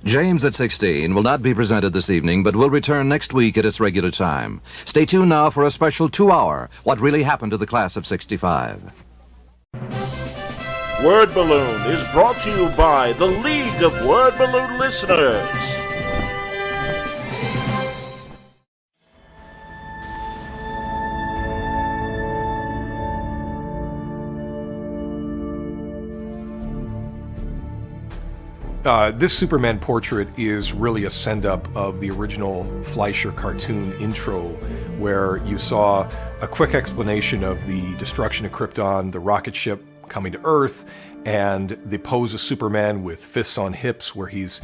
James at 16 will not be presented this evening, but will return next week at its regular time. Stay tuned now for a special 2-hour What Really Happened to the Class of 65. Word Balloon is brought to you by the League of Word Balloon Listeners. This Superman portrait is really a send-up of the original Fleischer cartoon intro, where you saw a quick explanation of the destruction of Krypton, the rocket ship coming to Earth, and the pose of Superman with fists on hips, where he's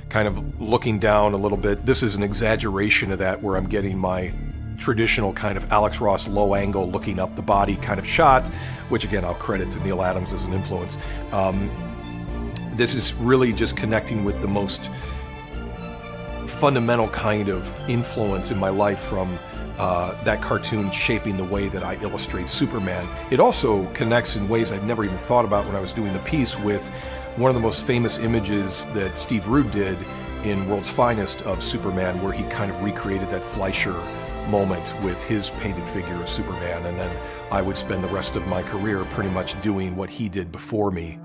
kind of looking down a little bit. This is an exaggeration of that, where I'm getting my traditional kind of Alex Ross low angle looking up the body kind of shot, which again I'll credit to Neil Adams as an influence. This is really just connecting with the most fundamental kind of influence in my life from that cartoon shaping the way that I illustrate Superman. It also connects in ways I've never even thought about when I was doing the piece with one of the most famous images that Steve Rude did in World's Finest of Superman, where he kind of recreated that Fleischer moment with his painted figure of Superman, and then I would spend the rest of my career pretty much doing what he did before me.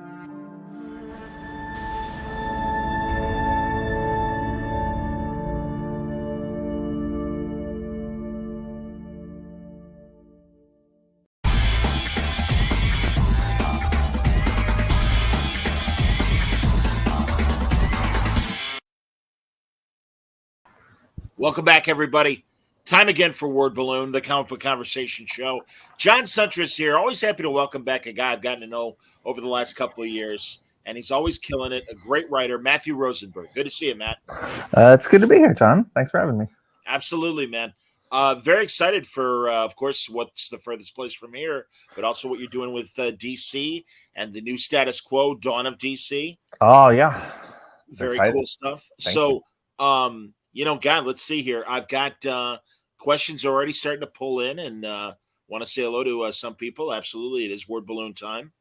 Welcome back, everybody. Time again for Word Balloon, the comic book conversation show. John Suntress here. Always happy to welcome back a guy I've gotten to know over the last couple of years, and he's always killing it. A great writer, Matthew Rosenberg. Good to see you, Matt. It's good to be here, John. Thanks for having me. Absolutely, man. Very excited for, of course, what's the furthest place from here, but also what you're doing with DC and the new status quo, Dawn of DC. Oh, yeah. Very cool stuff. So, God, let's see here. I've got questions already starting to pull in, and want to say hello to some people. Absolutely. It is Word Balloon time.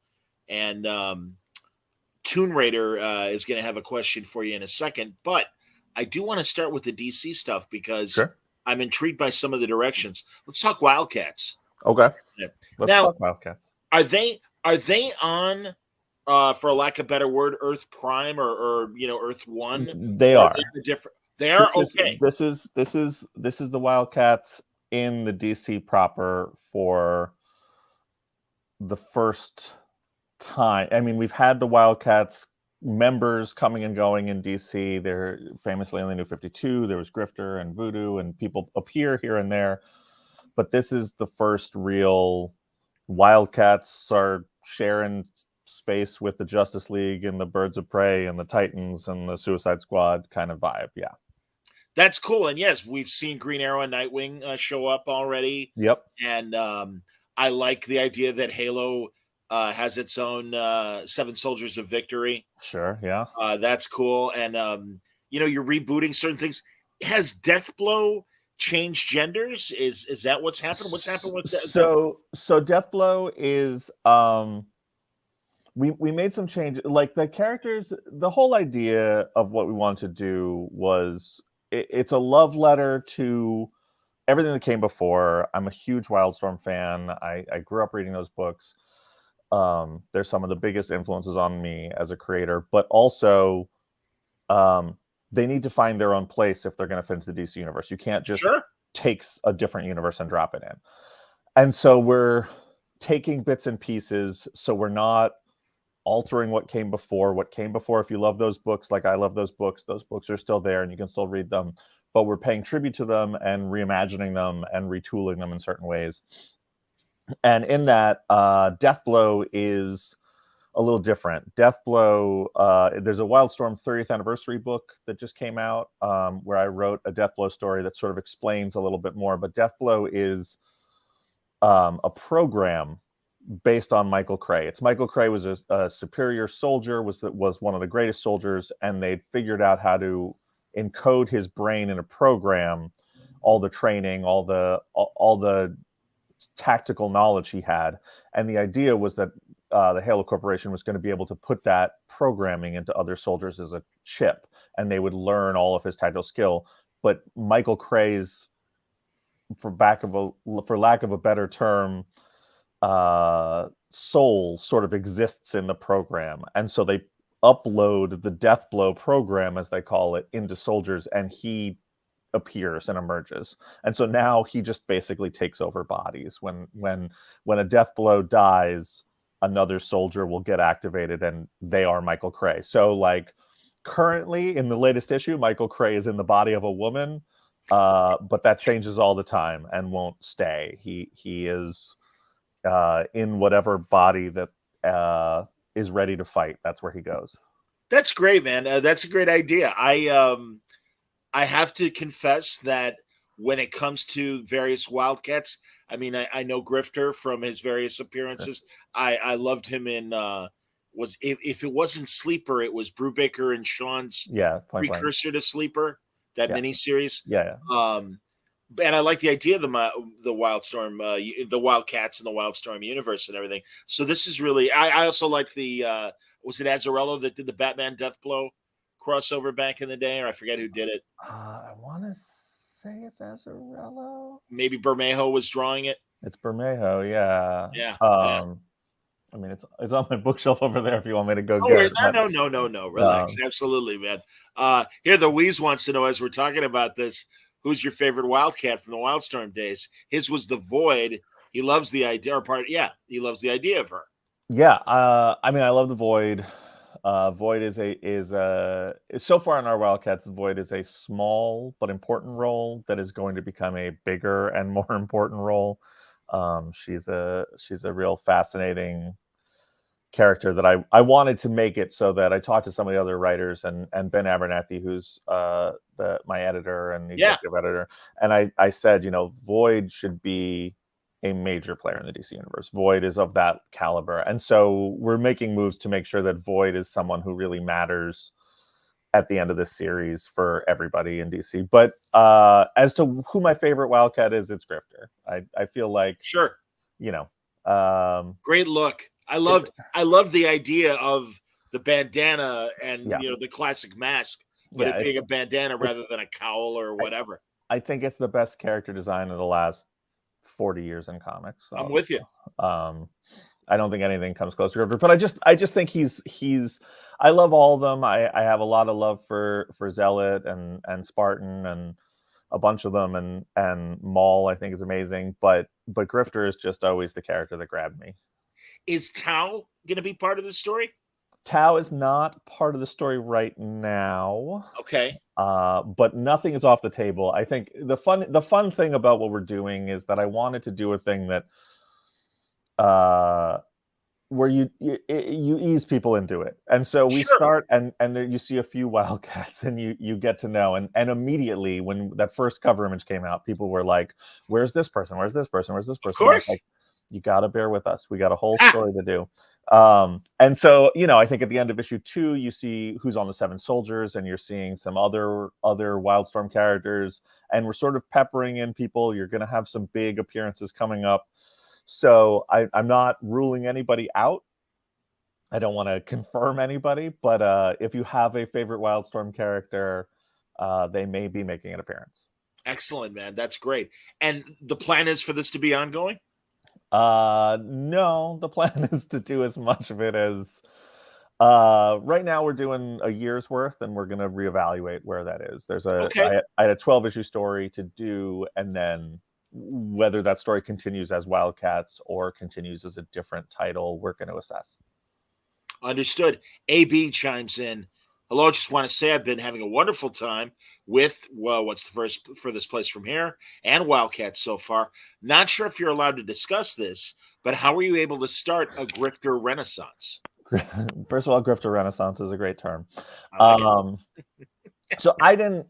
And Toon Raider is going to have a question for you in a second. But I do want to start with the DC stuff because I'm intrigued by some of the directions. Let's talk Wildcats. Okay. Let's talk Wildcats. Are they on, for lack of a better word, Earth Prime or Earth One? They are. Different. They are okay. This is the Wildcats in the DC proper for the first time. I mean, we've had the Wildcats members coming and going in DC. They're famously in the New 52. There was Grifter and Voodoo, and people appear here and there. But this is the first real Wildcats are sharing space with the Justice League and the Birds of Prey and the Titans and the Suicide Squad kind of vibe. Yeah. That's cool. And yes, we've seen Green Arrow and Nightwing show up already. Yep. And I like the idea that Halo has its own Seven Soldiers of Victory. Sure, yeah. That's cool. And, you're rebooting certain things. Has Deathblow changed genders? Is that what's happened? What's happened with that? So Deathblow is... We made some changes. Like the characters, the whole idea of what we wanted to do was... It's a love letter to everything that came before. I'm a huge Wildstorm fan. I grew up reading those books. They're some of the biggest influences on me as a creator, but also they need to find their own place if they're going to fit into the DC universe. You can't just take a different universe and drop it in. And so we're taking bits and pieces. So we're not altering what came before. What came before, if you love those books, like I love those books are still there and you can still read them, but we're paying tribute to them and reimagining them and retooling them in certain ways. And in that, Deathblow is a little different. Deathblow, there's a Wildstorm 30th anniversary book that just came out where I wrote a Deathblow story that sort of explains a little bit more, but Deathblow is a program based on Michael Cray. Michael Cray was a superior soldier, was one of the greatest soldiers, and they'd figured out how to encode his brain in a program, all the training, all the tactical knowledge he had. And the idea was that the Halo Corporation was going to be able to put that programming into other soldiers as a chip, and they would learn all of his tactical skill. But Michael Cray's, for lack of a better term, soul sort of exists in the program, and so they upload the Death Blow program, as they call it, into soldiers, and he appears and emerges. And so now he just basically takes over bodies. When a Death Blow dies, another soldier will get activated, and they are Michael Cray. So like currently in the latest issue, Michael Cray is in the body of a woman, but that changes all the time and won't stay. He is in whatever body that is ready to fight. That's where he goes. That's great, man. That's a great idea. I have to confess that when it comes to various Wildcats, I mean, I know Grifter from his various appearances. I loved him in if it wasn't Sleeper, it was Brubaker and Sean's precursor to Sleeper, that miniseries. Yeah. And I like the idea of the Wildstorm, the Wildcats and the Wildstorm universe and everything. So this is really. I also like the was it Azzarello that did the Batman Death Blow crossover back in the day, or I forget who did it. I want to say it's Azzarello. Maybe Bermejo was drawing it. It's Bermejo, yeah. Yeah. I mean, it's on my bookshelf over there if you want me to go get it. No. Relax. Absolutely, man. Here, the Wheeze wants to know, as we're talking about this, who's your favorite Wildcat from the Wildstorm days? His was the Void. He loves the idea, he loves the idea of her. Yeah. I mean, I love the Void. Void is so far in our Wildcats, Void is a small but important role that is going to become a bigger and more important role. She's a real fascinating character that I wanted to make it so that I talked to some of the other writers and Ben Abernathy, who's my editor and executive editor, and I said, Void should be a major player in the DC universe. Void is of that caliber, and so we're making moves to make sure that Void is someone who really matters at the end of this series for everybody in DC. But as to who my favorite Wildcat is, it's Grifter. I feel like great look. I love the idea of the bandana and the classic mask, but it being a bandana rather than a cowl or whatever. I think it's the best character design of the last 40 years in comics. So, I'm with you. I don't think anything comes close to Grifter, but I just think he's I love all of them. I have a lot of love for Zealot and Spartan and a bunch of them, and Maul I think is amazing, but Grifter is just always the character that grabbed me. Is Tau going to be part of the story? Tau is not part of the story right now. Okay. But nothing is off the table. I think the fun thing about what we're doing is that I wanted to do a thing that where you ease people into it. And so we start and you see a few Wildcats and you get to know, and immediately when that first cover image came out, people were like, where's this person? Where's this person? Where's this person? Of course. Like, you got to bear with us. We got a whole story to do. And so, I think at the end of issue 2, you see who's on the 7 soldiers, and you're seeing some other Wildstorm characters, and we're sort of peppering in people. You're going to have some big appearances coming up. So I'm not ruling anybody out. I don't want to confirm anybody, but if you have a favorite Wildstorm character, they may be making an appearance. Excellent, man. That's great. And the plan is for this to be ongoing? No, the plan is to do as much of it as right now we're doing a year's worth, and we're going to reevaluate where that is. I had a 12-issue story to do, and then whether that story continues as Wildcats or continues as a different title, we're going to assess. Understood. AB chimes in. Hello, just want to say I've been having a wonderful time with, what's the furthest place from here, and Wildcats so far. Not sure if you're allowed to discuss this, but how were you able to start a Grifter renaissance? First of all, Grifter renaissance is a great term. So I didn't,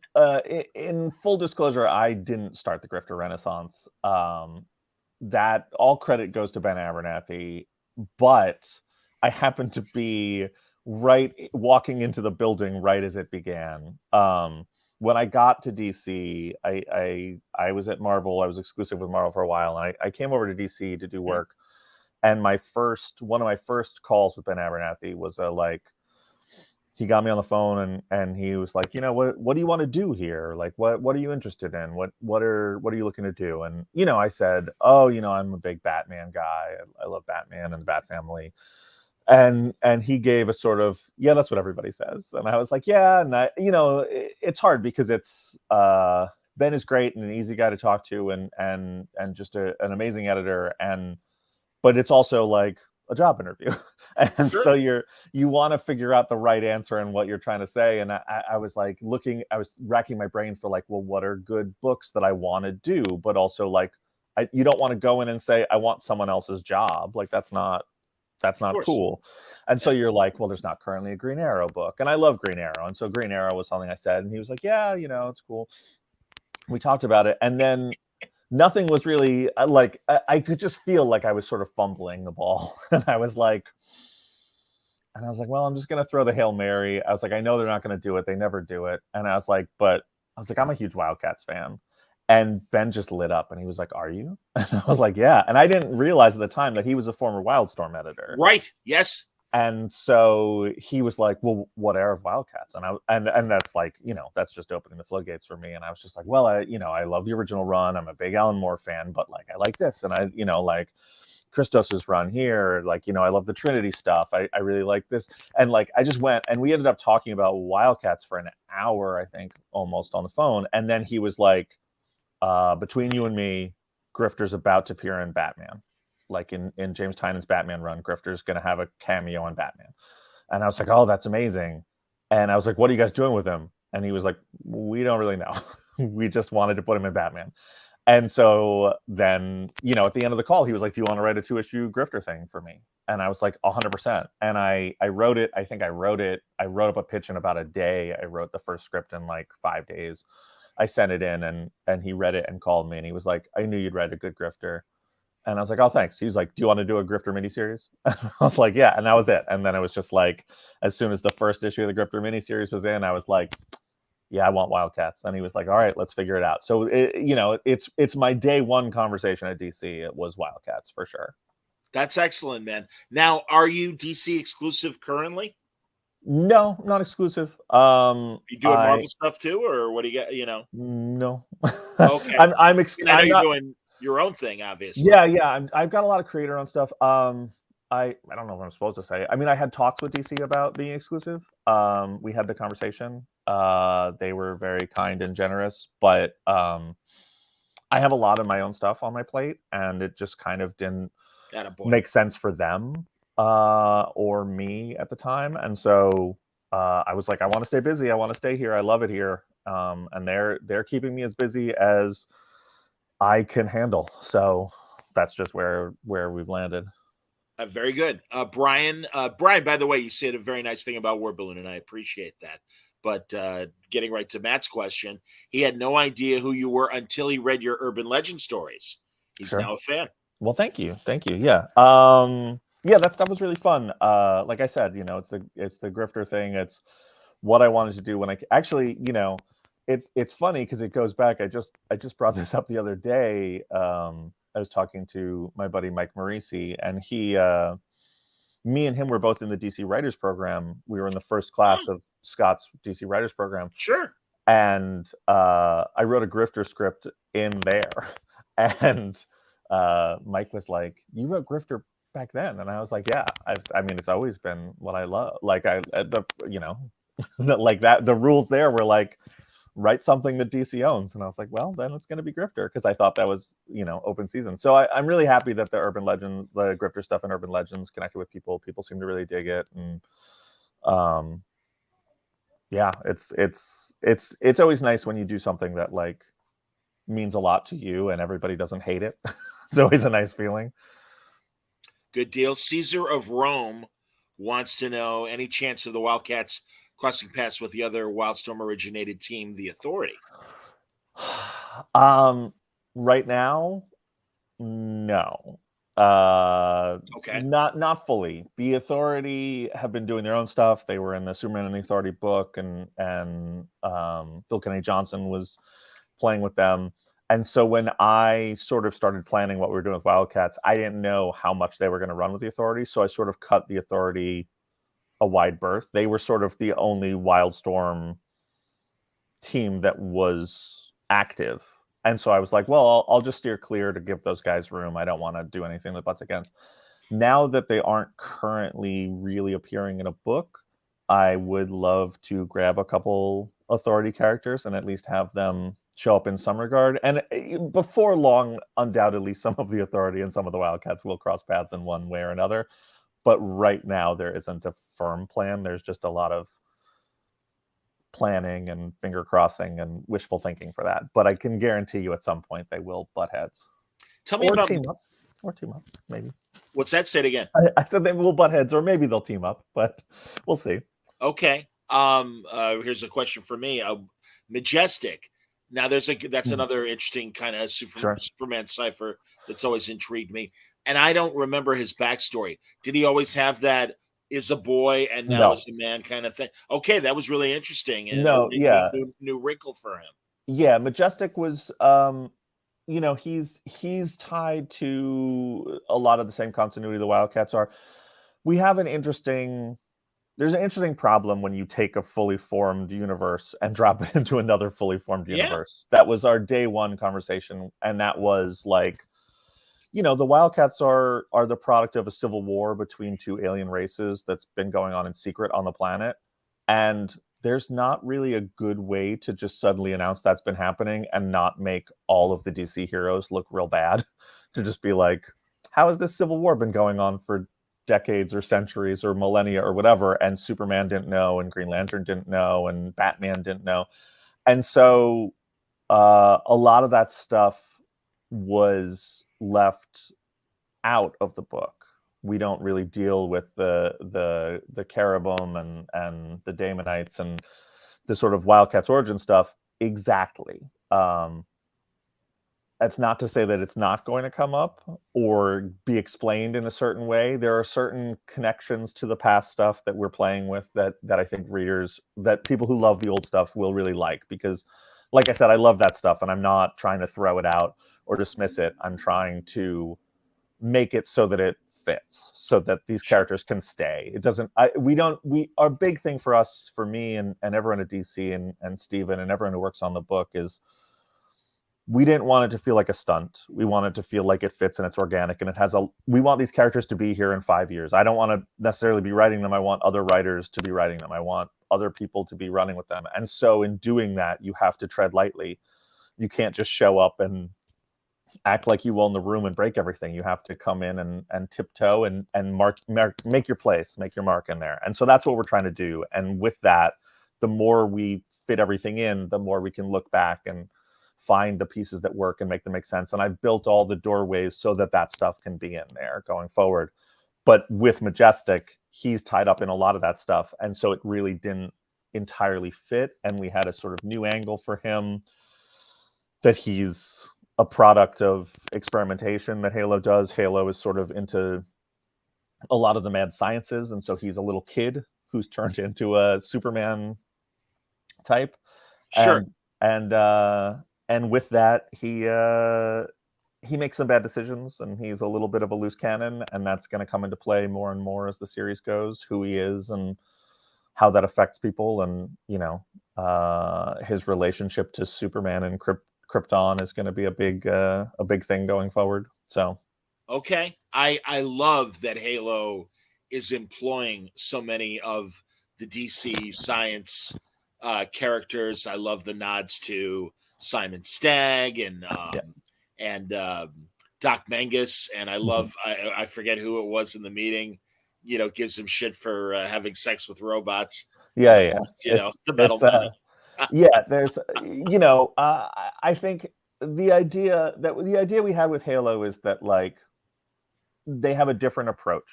in full disclosure, I didn't start the Grifter renaissance. That all credit goes to Ben Abernathy, but I happened to be walking into the building right as it began. When I got to DC, I was at Marvel. I was exclusive with Marvel for a while. And I came over to DC to do work. And one of my first calls with Ben Abernathy was he got me on the phone and he was like, what do you want to do here? Like, what are you interested in? What are you looking to do? And, I said, I'm a big Batman guy. I love Batman and the Bat family. And he gave a sort of, yeah, that's what everybody says. And I was like, yeah. And it's hard because it's, Ben is great and an easy guy to talk to and just an amazing editor. But it's also like a job interview. And Sure. So you want to figure out the right answer and what you're trying to say. And I was like I was racking my brain for like, well, what are good books that I want to do? But also like, you don't want to go in and say, I want someone else's job. Like that's not cool. And so you're like, well, there's not currently a Green Arrow book. And I love Green Arrow. And so Green Arrow was something I said. And he was like, yeah, it's cool. We talked about it. And then nothing was really like, I could just feel like I was sort of fumbling the ball. And I was like, well, I'm just going to throw the Hail Mary. I was like, I know they're not going to do it. They never do it. And I was like, I'm a huge Wildcats fan. And Ben just lit up and he was like, are you? And I was like, yeah. And I didn't realize at the time that he was a former Wildstorm editor. Right. Yes. And so he was like, well, what era of Wildcats? And that's like, that's just opening the floodgates for me. And I was just like, well, I love the original run. I'm a big Alan Moore fan, but like, I like this. And I, like Christos's run here, like, I love the Trinity stuff. I really like this. And like, I just went and we ended up talking about Wildcats for an hour, I think, almost on the phone. And then he was like, between you and me, Grifter's about to appear in Batman. Like in James Tynan's Batman run, Grifter's going to have a cameo in Batman. And I was like, oh, that's amazing. And I was like, what are you guys doing with him? And he was like, we don't really know. We just wanted to put him in Batman. And so then, at the end of the call, he was like, do you want to write a 2-issue Grifter thing for me? And I was like, 100%. And I wrote it. I think I wrote up a pitch in about a day. I wrote the first script in like 5 days. I sent it in and he read it and called me and he was like, I knew you'd write a good Grifter. And I was like, oh, thanks. He's like, do you want to do a Grifter miniseries? I was like, yeah. And that was it. And then it was just like, as soon as the first issue of the Grifter miniseries was in, I was like, yeah, I want Wildcats. And he was like, all right, let's figure it out. So, it's my day one conversation at DC. It was Wildcats for sure. That's excellent, man. Now, are you DC exclusive currently? No, not exclusive. You doing Marvel stuff too, or what do you got? No. Okay. I'm you're doing your own thing, obviously. Yeah. I've got a lot of creator-owned stuff. I don't know what I'm supposed to say. I mean, I had talks with DC about being exclusive. We had the conversation. They were very kind and generous, but I have a lot of my own stuff on my plate, and it just kind of didn't make sense for them or me at the time. And so I was like, I want to stay busy. I want to stay here. I love it here. And they're keeping me as busy as I can handle. So that's just where we've landed. Very good. Brian, by the way, you said a very nice thing about Word Balloon, and I appreciate that. But getting right to Matt's question, he had no idea who you were until he read your urban legend stories. He's now a fan. Well, thank you. Yeah. Yeah, that stuff was really fun. Like I said, it's the Grifter thing. It's what I wanted to do when I actually, it's funny because it goes back. I just brought this up the other day. I was talking to my buddy Mike Morisi, and me and him were both in the DC Writers Program. We were in the first class of Scott's DC Writers Program. Sure. And I wrote a Grifter script in there, and Mike was like, "You wrote Grifter back then?" And I was like, "Yeah, I mean, it's always been what I love. Like like that. The rules there were like, write something that DC owns." And I was like, well, then it's going to be Grifter, because I thought that was, open season. So I'm really happy that the urban legends, the Grifter stuff in urban legends connected with people. People seem to really dig it. And yeah, it's always nice when you do something that like means a lot to you and everybody doesn't hate it. It's always a nice feeling. Good deal. Caesar of Rome wants to know any chance of the Wildcats crossing paths with the other Wildstorm originated team, the Authority. Right now, no. Okay. Not fully. The Authority have been doing their own stuff. They were in the Superman and the Authority book, and Phil Kennedy Johnson was playing with them. And so when I sort of started planning what we were doing with Wildcats, I didn't know how much they were going to run with the Authority. So I sort of cut the Authority a wide berth. They were sort of the only Wildstorm team that was active. And so I was like, well, I'll just steer clear to give those guys room. I don't want to do anything that butts against. Now that they aren't currently really appearing in a book, I would love to grab a couple Authority characters and at least have them show up in some regard. And before long, undoubtedly, some of the Authority and some of the Wildcats will cross paths in one way or another. But right now, there isn't a firm plan. There's just a lot of planning and finger crossing and wishful thinking for that. But I can guarantee you at some point they will butt heads. Tell me about... team up. Or team up, maybe. What's that? Say it again. I said they will butt heads, or maybe they'll team up, but we'll see. Okay. Here's a question for me. Majestic. Now, that's another interesting kind of Superman Cipher that's always intrigued me. And I don't remember his backstory. Did he always have that is a boy and now is a man kind of thing? Okay, that was really interesting. And new wrinkle for him. Yeah, Majestic was, he's tied to a lot of the same continuity the Wildcats are. We have there's an interesting problem when you take a fully formed universe and drop it into another fully formed universe. That was our day one conversation. And that was like, the Wildcats are the product of a civil war between two alien races that's been going on in secret on the planet. And there's not really a good way to just suddenly announce that's been happening and not make all of the DC heroes look real bad. To just be like, how has this civil war been going on for decades or centuries or millennia or whatever, and Superman didn't know, and Green Lantern didn't know, and Batman didn't know. And so a lot of that stuff was left out of the book. We don't really deal with the Cherubim and the Daemonites and the sort of Wildcats origin stuff exactly. That's not to say that it's not going to come up or be explained in a certain way. There are certain connections to the past stuff that we're playing with that I think people who love the old stuff will really like, because like I said, I love that stuff and I'm not trying to throw it out or dismiss it. I'm trying to make it so that it fits, so that these characters can stay. It doesn't, our big thing for us, for me and everyone at DC and Steven and everyone who works on the book is, we didn't want it to feel like a stunt. We want it to feel like it fits and it's organic and we want these characters to be here in 5 years. I don't want to necessarily be writing them. I want other writers to be writing them. I want other people to be running with them. And so in doing that, you have to tread lightly. You can't just show up and act like you own the room and break everything. You have to come in and tiptoe and make your place, make your mark in there. And so that's what we're trying to do. And with that, the more we fit everything in, the more we can look back and find the pieces that work and make them make sense. And I've built all the doorways so that stuff can be in there going forward. But with Majestic, he's tied up in a lot of that stuff. And so it really didn't entirely fit. And we had a sort of new angle for him, that he's a product of experimentation that Halo does. Halo is sort of into a lot of the mad sciences. And so he's a little kid who's turned into a Superman type. Sure. And with that, he makes some bad decisions, and he's a little bit of a loose cannon, and that's going to come into play more and more as the series goes, who he is and how that affects people. And, his relationship to Superman and Krypton is going to be a big thing going forward. So, okay. I love that Halo is employing so many of the DC science characters. I love the nods to Simon Stagg and Doc Mangus, and I love I forget who it was in the meeting, gives him shit for having sex with robots. Yeah. The metal man. There's I think the idea we had with Halo is that, like, they have a different approach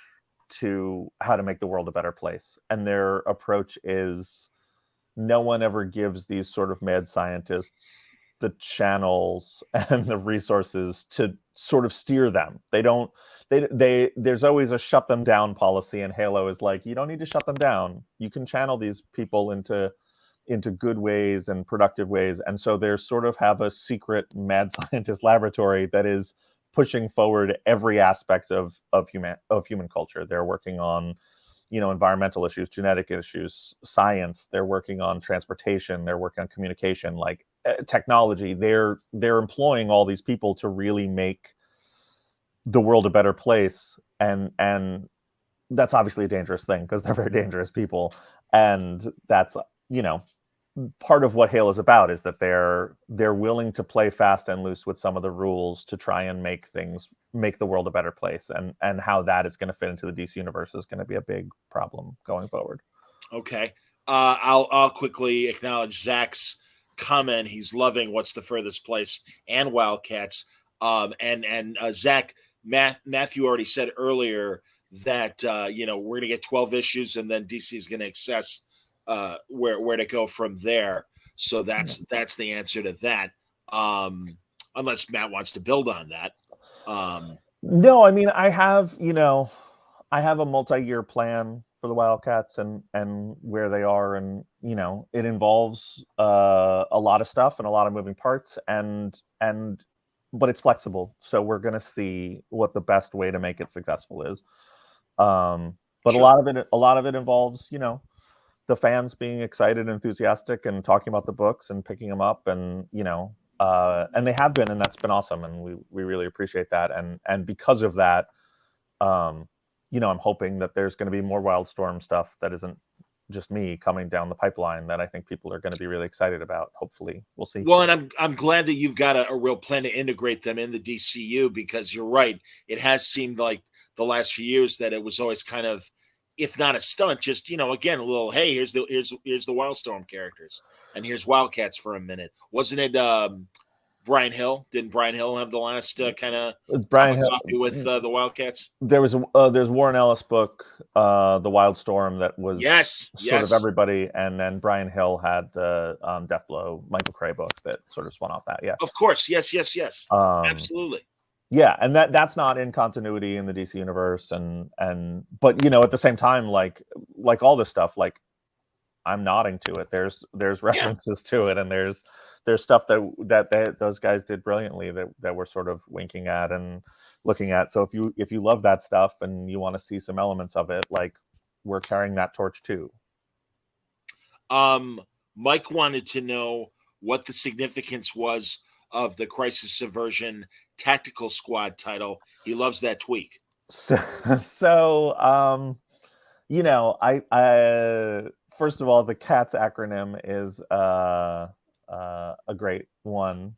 to how to make the world a better place, and their approach is no one ever gives these sort of mad scientists the channels and the resources to sort of steer them. There's always a shut them down policy, and Halo is like, you don't need to shut them down. You can channel these people into into good ways and productive ways. And so they sort of have a secret mad scientist laboratory that is pushing forward every aspect of human culture. They're working on, environmental issues, genetic issues, science. They're working on transportation. They're working on communication, like technology. They're employing all these people to really make the world a better place. And that's obviously a dangerous thing because they're very dangerous people. And that's, part of what Halo is about, is that they're willing to play fast and loose with some of the rules to try and make the world a better place. And how that is going to fit into the DC universe is going to be a big problem going forward. Okay. I'll quickly acknowledge Zach's comment. He's loving What's the Furthest Place and Wildcats. And Zach, Matthew already said earlier that we're going to get 12 issues, and then DC is going to assess where to go from there. So that's the answer to that. Unless Matt wants to build on that. No, I mean, I have a multi-year plan for the Wildcats and where they are, and it involves a lot of stuff and a lot of moving parts, but it's flexible. So we're going to see what the best way to make it successful is. But sure. a lot of it involves, the fans being excited and enthusiastic and talking about the books and picking them up, and and they have been, and that's been awesome, and we really appreciate that. And because of that, I'm hoping that there's going to be more Wildstorm stuff that isn't just me coming down the pipeline that I think people are going to be really excited about. Hopefully, we'll see. Well, and I'm glad that you've got a real plan to integrate them in the DCU, because you're right. It has seemed like the last few years that it was always kind of, if not a stunt, just again a little, hey, here's the Wildstorm characters, and here's Wildcats for a minute. Wasn't it Brian Hill? Didn't Brian Hill have the last kind of Brian Hill with the Wildcats? There's Warren Ellis book, The Wildstorm, that was sort of everybody, and then Brian Hill had the Deathblow Michael Cray book that sort of spun off that. Yeah, of course, yes, absolutely. Yeah, and that's not in continuity in the DC universe, but at the same time, like all this stuff, like I'm nodding to it. There's references to it, and there's stuff that those guys did brilliantly that we're sort of winking at and looking at. So if you love that stuff and you want to see some elements of it, like, we're carrying that torch too. Mike wanted to know what the significance was of the Crisis Subversion Tactical Squad title. He loves that tweak. So I first of all, the CATS acronym is a great one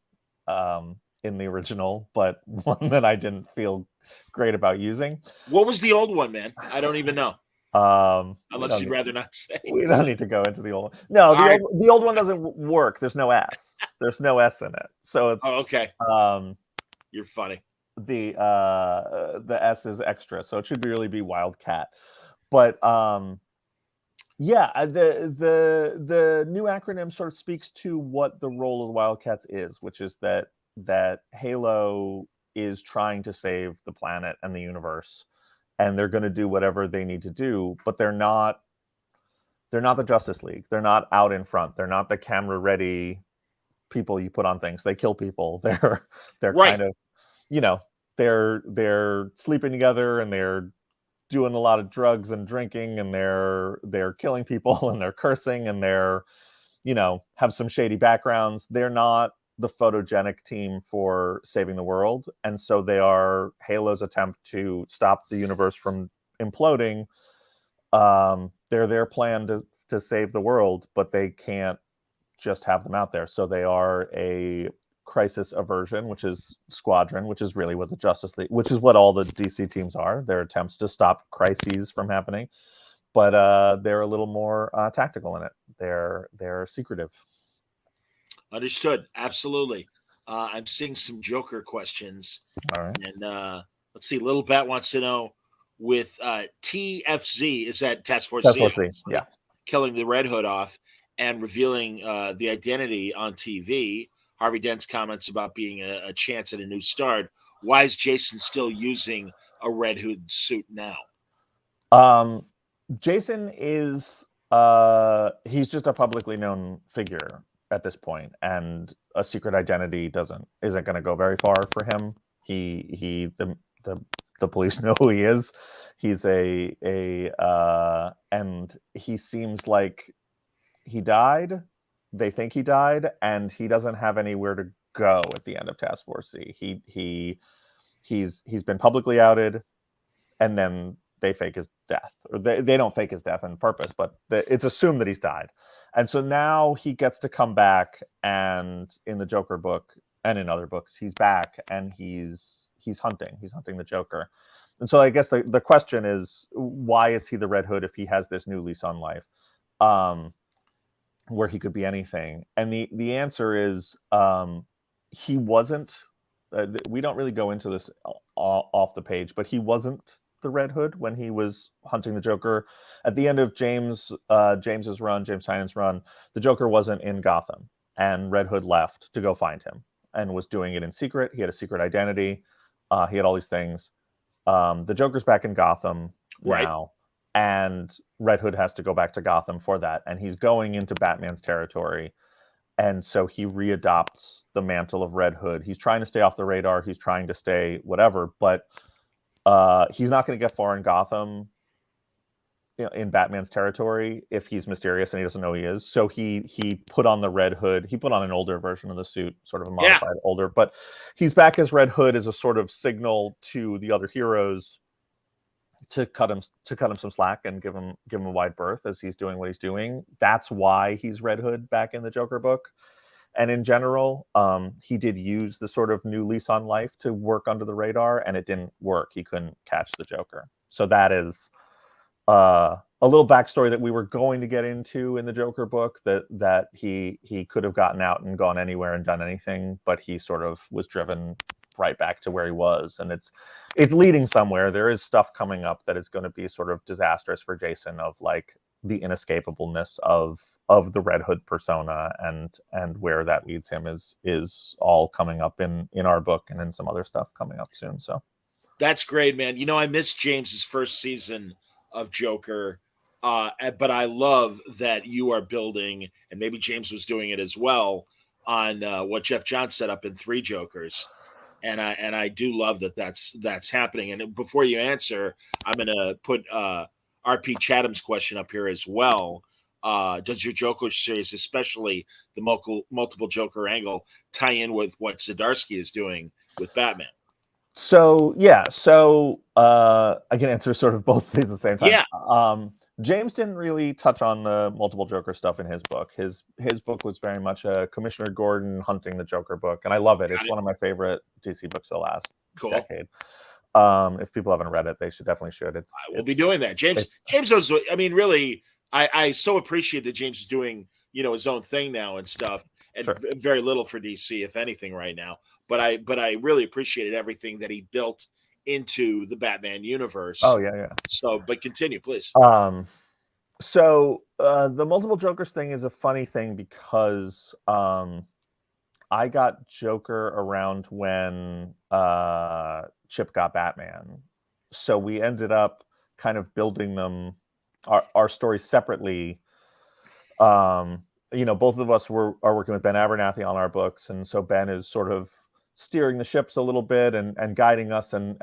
in the original, but one that I didn't feel great about using. What was the old one, man? I don't even know. Unless you'd rather not say. We don't need to go into the old one. No, the old one doesn't work. There's no S. There's no S in it. So it's okay. You're funny. The S is extra, so it should really be Wildcat. But yeah, the new acronym sort of speaks to what the role of the Wildcats is, which is that Halo is trying to save the planet and the universe, and they're going to do whatever they need to do, but they're not the Justice League. They're not out in front. They're not the camera ready people you put on things. They kill people. They're right. Kind of, they're sleeping together, and they're doing a lot of drugs and drinking, and they're killing people, and they're cursing, and they're have some shady backgrounds. They're not the photogenic team for saving the world, and so they are Halo's attempt to stop the universe from imploding. They're their plan to save the world, but they can't just have them out there. So they are a crisis aversion, which is squadron, which is really what the Justice League, which is what all the DC teams are. They're attempts to stop crises from happening, but they're a little more tactical in it. They're secretive. Understood. Absolutely. I'm seeing some Joker questions. All right. And let's see. Little Bat wants to know, with TFZ, is that Task Force Z? Yeah. Killing the Red Hood off and revealing the identity on TV. Harvey Dent's comments about being a chance at a new start. Why is Jason still using a Red Hood suit now? Jason is He's just a publicly known figure at this point, and a secret identity isn't going to go very far for him. The police know who he is. He's and he seems like he died. They think he died, and he doesn't have anywhere to go at the end of Task Force C. He's been publicly outed, and then they fake his death, or they don't fake his death on purpose, but it's assumed that he's died. And so now he gets to come back, and in the Joker book and in other books, he's back and he's hunting the Joker. And so I guess the question is, why is he the Red Hood if he has this new lease on life, where he could be anything? And the answer is, he wasn't. We don't really go into this off the page, but he wasn't the Red Hood when he was hunting the Joker. At the end of James's run, James Tynion's run, the Joker wasn't in Gotham, and Red Hood left to go find him and was doing it in secret. He had a secret identity. He had all these things. The Joker's back in Gotham now, and Red Hood has to go back to Gotham for that, and he's going into Batman's territory. And so he readopts the mantle of Red Hood. He's trying to stay off the radar. He's trying to stay whatever, but he's not going to get far in Gotham, in Batman's territory, if he's mysterious and he doesn't know he is. So he put on the Red Hood. He put on an older version of the suit, sort of a modified older, but he's back as Red Hood as a sort of signal to the other heroes to cut him some slack and give him a wide berth as he's doing what he's doing. That's why he's Red Hood back in the Joker book. And in general, he did use the sort of new lease on life to work under the radar, and it didn't work. He couldn't catch the Joker. So that is a little backstory that we were going to get into in the Joker book, that he could have gotten out and gone anywhere and done anything, but he sort of was driven right back to where he was, and it's leading somewhere. There is stuff coming up that is going to be sort of disastrous for Jason, of like the inescapableness of the Red Hood persona, and where that leads him is all coming up in our book and in some other stuff coming up soon. So that's great, man. I missed James's first season of Joker, but I love that you are building, and maybe James was doing it as well, on what Jeff Johns set up in 3 Jokers. And I do love that's happening. And before you answer, I'm going to put RP Chatham's question up here as well. Does your Joker series, especially the multiple Joker angle, tie in with what Zdarsky is doing with Batman? So yeah, I can answer sort of both things at the same time. Yeah. James didn't really touch on the multiple Joker stuff in his book. His book was very much a Commissioner Gordon hunting the Joker book, and I love it. It's one of my favorite DC books of the last decade. If people haven't read it, they definitely should. I will be doing that. James knows. I mean, really, I so appreciate that James is doing his own thing now and stuff, and very little for DC, if anything, right now. But I really appreciated everything that he built into the Batman universe. Oh yeah. So, but continue, please. So the multiple Jokers thing is a funny thing because I got Joker around when Chip got Batman. So we ended up kind of building them, our stories separately. Both of us are working with Ben Abernathy on our books, and so Ben is sort of steering the ships a little bit and guiding us and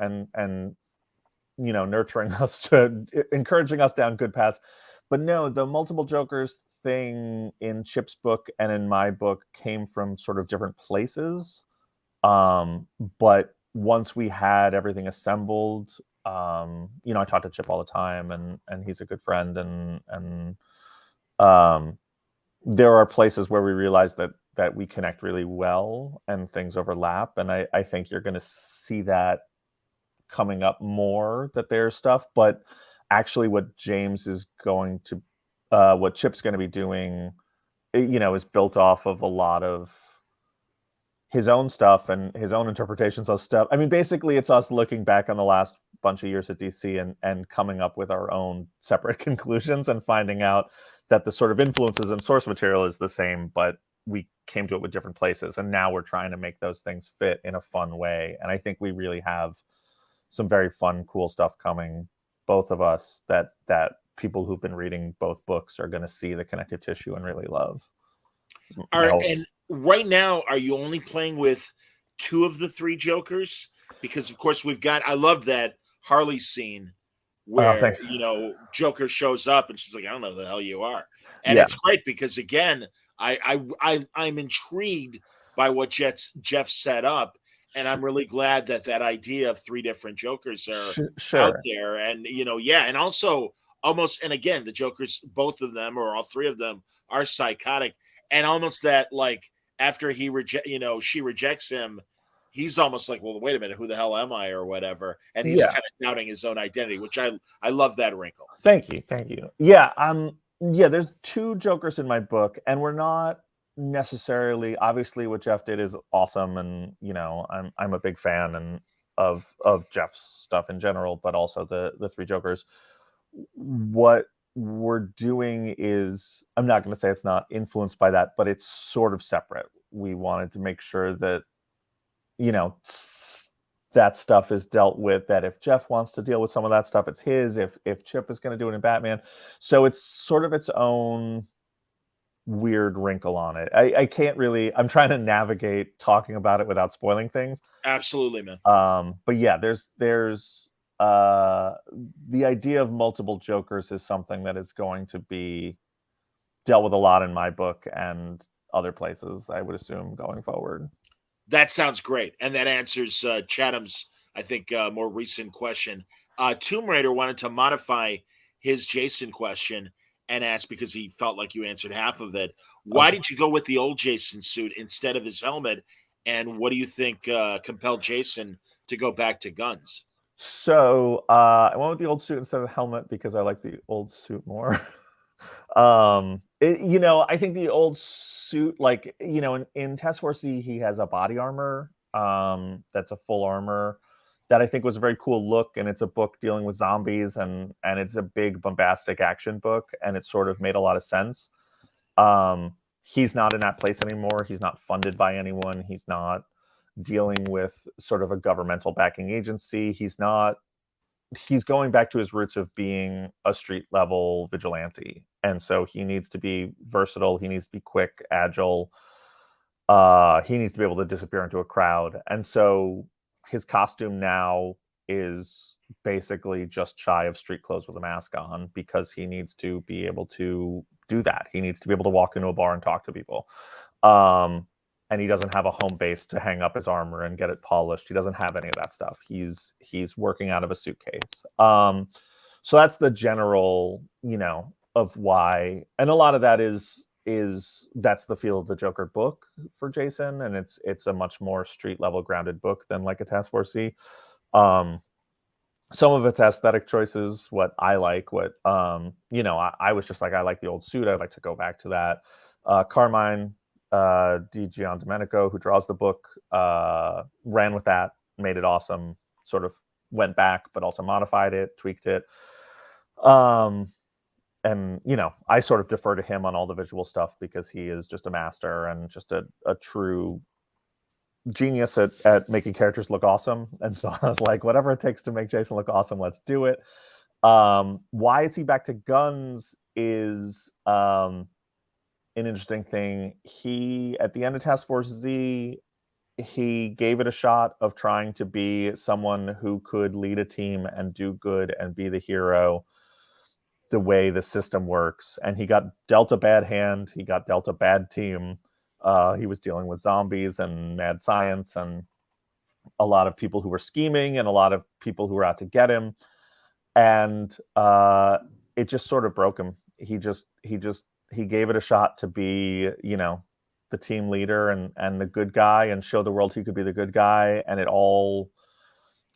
nurturing us, encouraging us down good paths. But no, the multiple Jokers thing in Chip's book and in my book came from sort of different places. But once we had everything assembled, I talk to Chip all the time, and he's a good friend, and there are places where we realize that we connect really well and things overlap. And I think you're going to see that coming up more, that there's stuff. But actually what James is going to, what Chip's going to be doing, is built off of a lot of his own stuff and his own interpretations of stuff. I mean, basically it's us looking back on the last bunch of years at DC and coming up with our own separate conclusions and finding out that the sort of influences and source material is the same, but we came to it with different places, and now we're trying to make those things fit in a fun way. And I think we really have some very fun, cool stuff coming, both of us, that people who've been reading both books are going to see the connective tissue and really love. And right now, are you only playing with 2 of the 3 Jokers? Because of course I love that Harley scene where Joker shows up and she's like, I don't know who the hell you are. And it's great because again, I'm intrigued by what Jeff set up. And I'm really glad that idea of 3 different Jokers are out there. And, and also almost, and again, the Jokers, both of them or all 3 of them are psychotic. And almost that, like, after she rejects him, he's almost like, well, wait a minute, who the hell am I or whatever. And he's kind of doubting his own identity, which I love that wrinkle. Thank you. Yeah. There's 2 Jokers in my book, and we're not necessarily, obviously what Jeff did is awesome, and I'm a big fan of Jeff's stuff in general, but also the 3 Jokers. What we're doing is, I'm not going to say it's not influenced by that, but it's sort of separate. We wanted to make sure that that stuff is dealt with, that if Jeff wants to deal with some of that stuff, it's his. If Chip is going to do it in Batman, so it's sort of its own weird wrinkle on it. I can't really, I'm trying to navigate talking about it without spoiling things. Absolutely, man. But yeah, there's the idea of multiple Jokers is something that is going to be dealt with a lot in my book and other places, I would assume, going forward. That sounds great. And that answers Chatham's, I think, more recent question. Tomb Raider wanted to modify his Jason question and ask, because he felt like you answered half of it, why did you go with the old Jason suit instead of his helmet? And what do you think compelled Jason to go back to guns? So I went with the old suit instead of the helmet because I like the old suit more. I think the old suit, like, in Task Force Z, he has a body armor that's a full armor that I think was a very cool look, and it's a book dealing with zombies, and it's a big bombastic action book, and it sort of made a lot of sense. He's not in that place anymore. He's not funded by anyone. He's not dealing with sort of a governmental backing agency. He's going back to his roots of being a street level vigilante. And so he needs to be versatile. He needs to be quick, agile. He needs to be able to disappear into a crowd. And so his costume now is basically just shy of street clothes with a mask on, because he needs to be able to do that. He needs to be able to walk into a bar and talk to people. And he doesn't have a home base to hang up his armor and get it polished. He doesn't have any of that stuff. He's working out of a suitcase. So that's the general, of why. And a lot of that is that's the feel of the Joker book for Jason, and it's a much more street level grounded book than like a Task Force Z. Some of its aesthetic choices, what I like, I was just like, I like the old suit. I'd like to go back to that. Carmine Di Giandomenico, who draws the book, ran with that, made it awesome, sort of went back, but also modified it, tweaked it. And, I sort of defer to him on all the visual stuff because he is just a master and just a true genius at making characters look awesome. And so I was like, whatever it takes to make Jason look awesome, let's do it. Why is he back to guns is an interesting thing. He, at the end of Task Force Z, he gave it a shot of trying to be someone who could lead a team and do good and be the hero the way the system works. And he got dealt a bad hand. He got dealt a bad team. He was dealing with zombies and mad science and a lot of people who were scheming and a lot of people who were out to get him. And it just sort of broke him. He gave it a shot to be, the team leader and the good guy and show the world he could be the good guy. And it all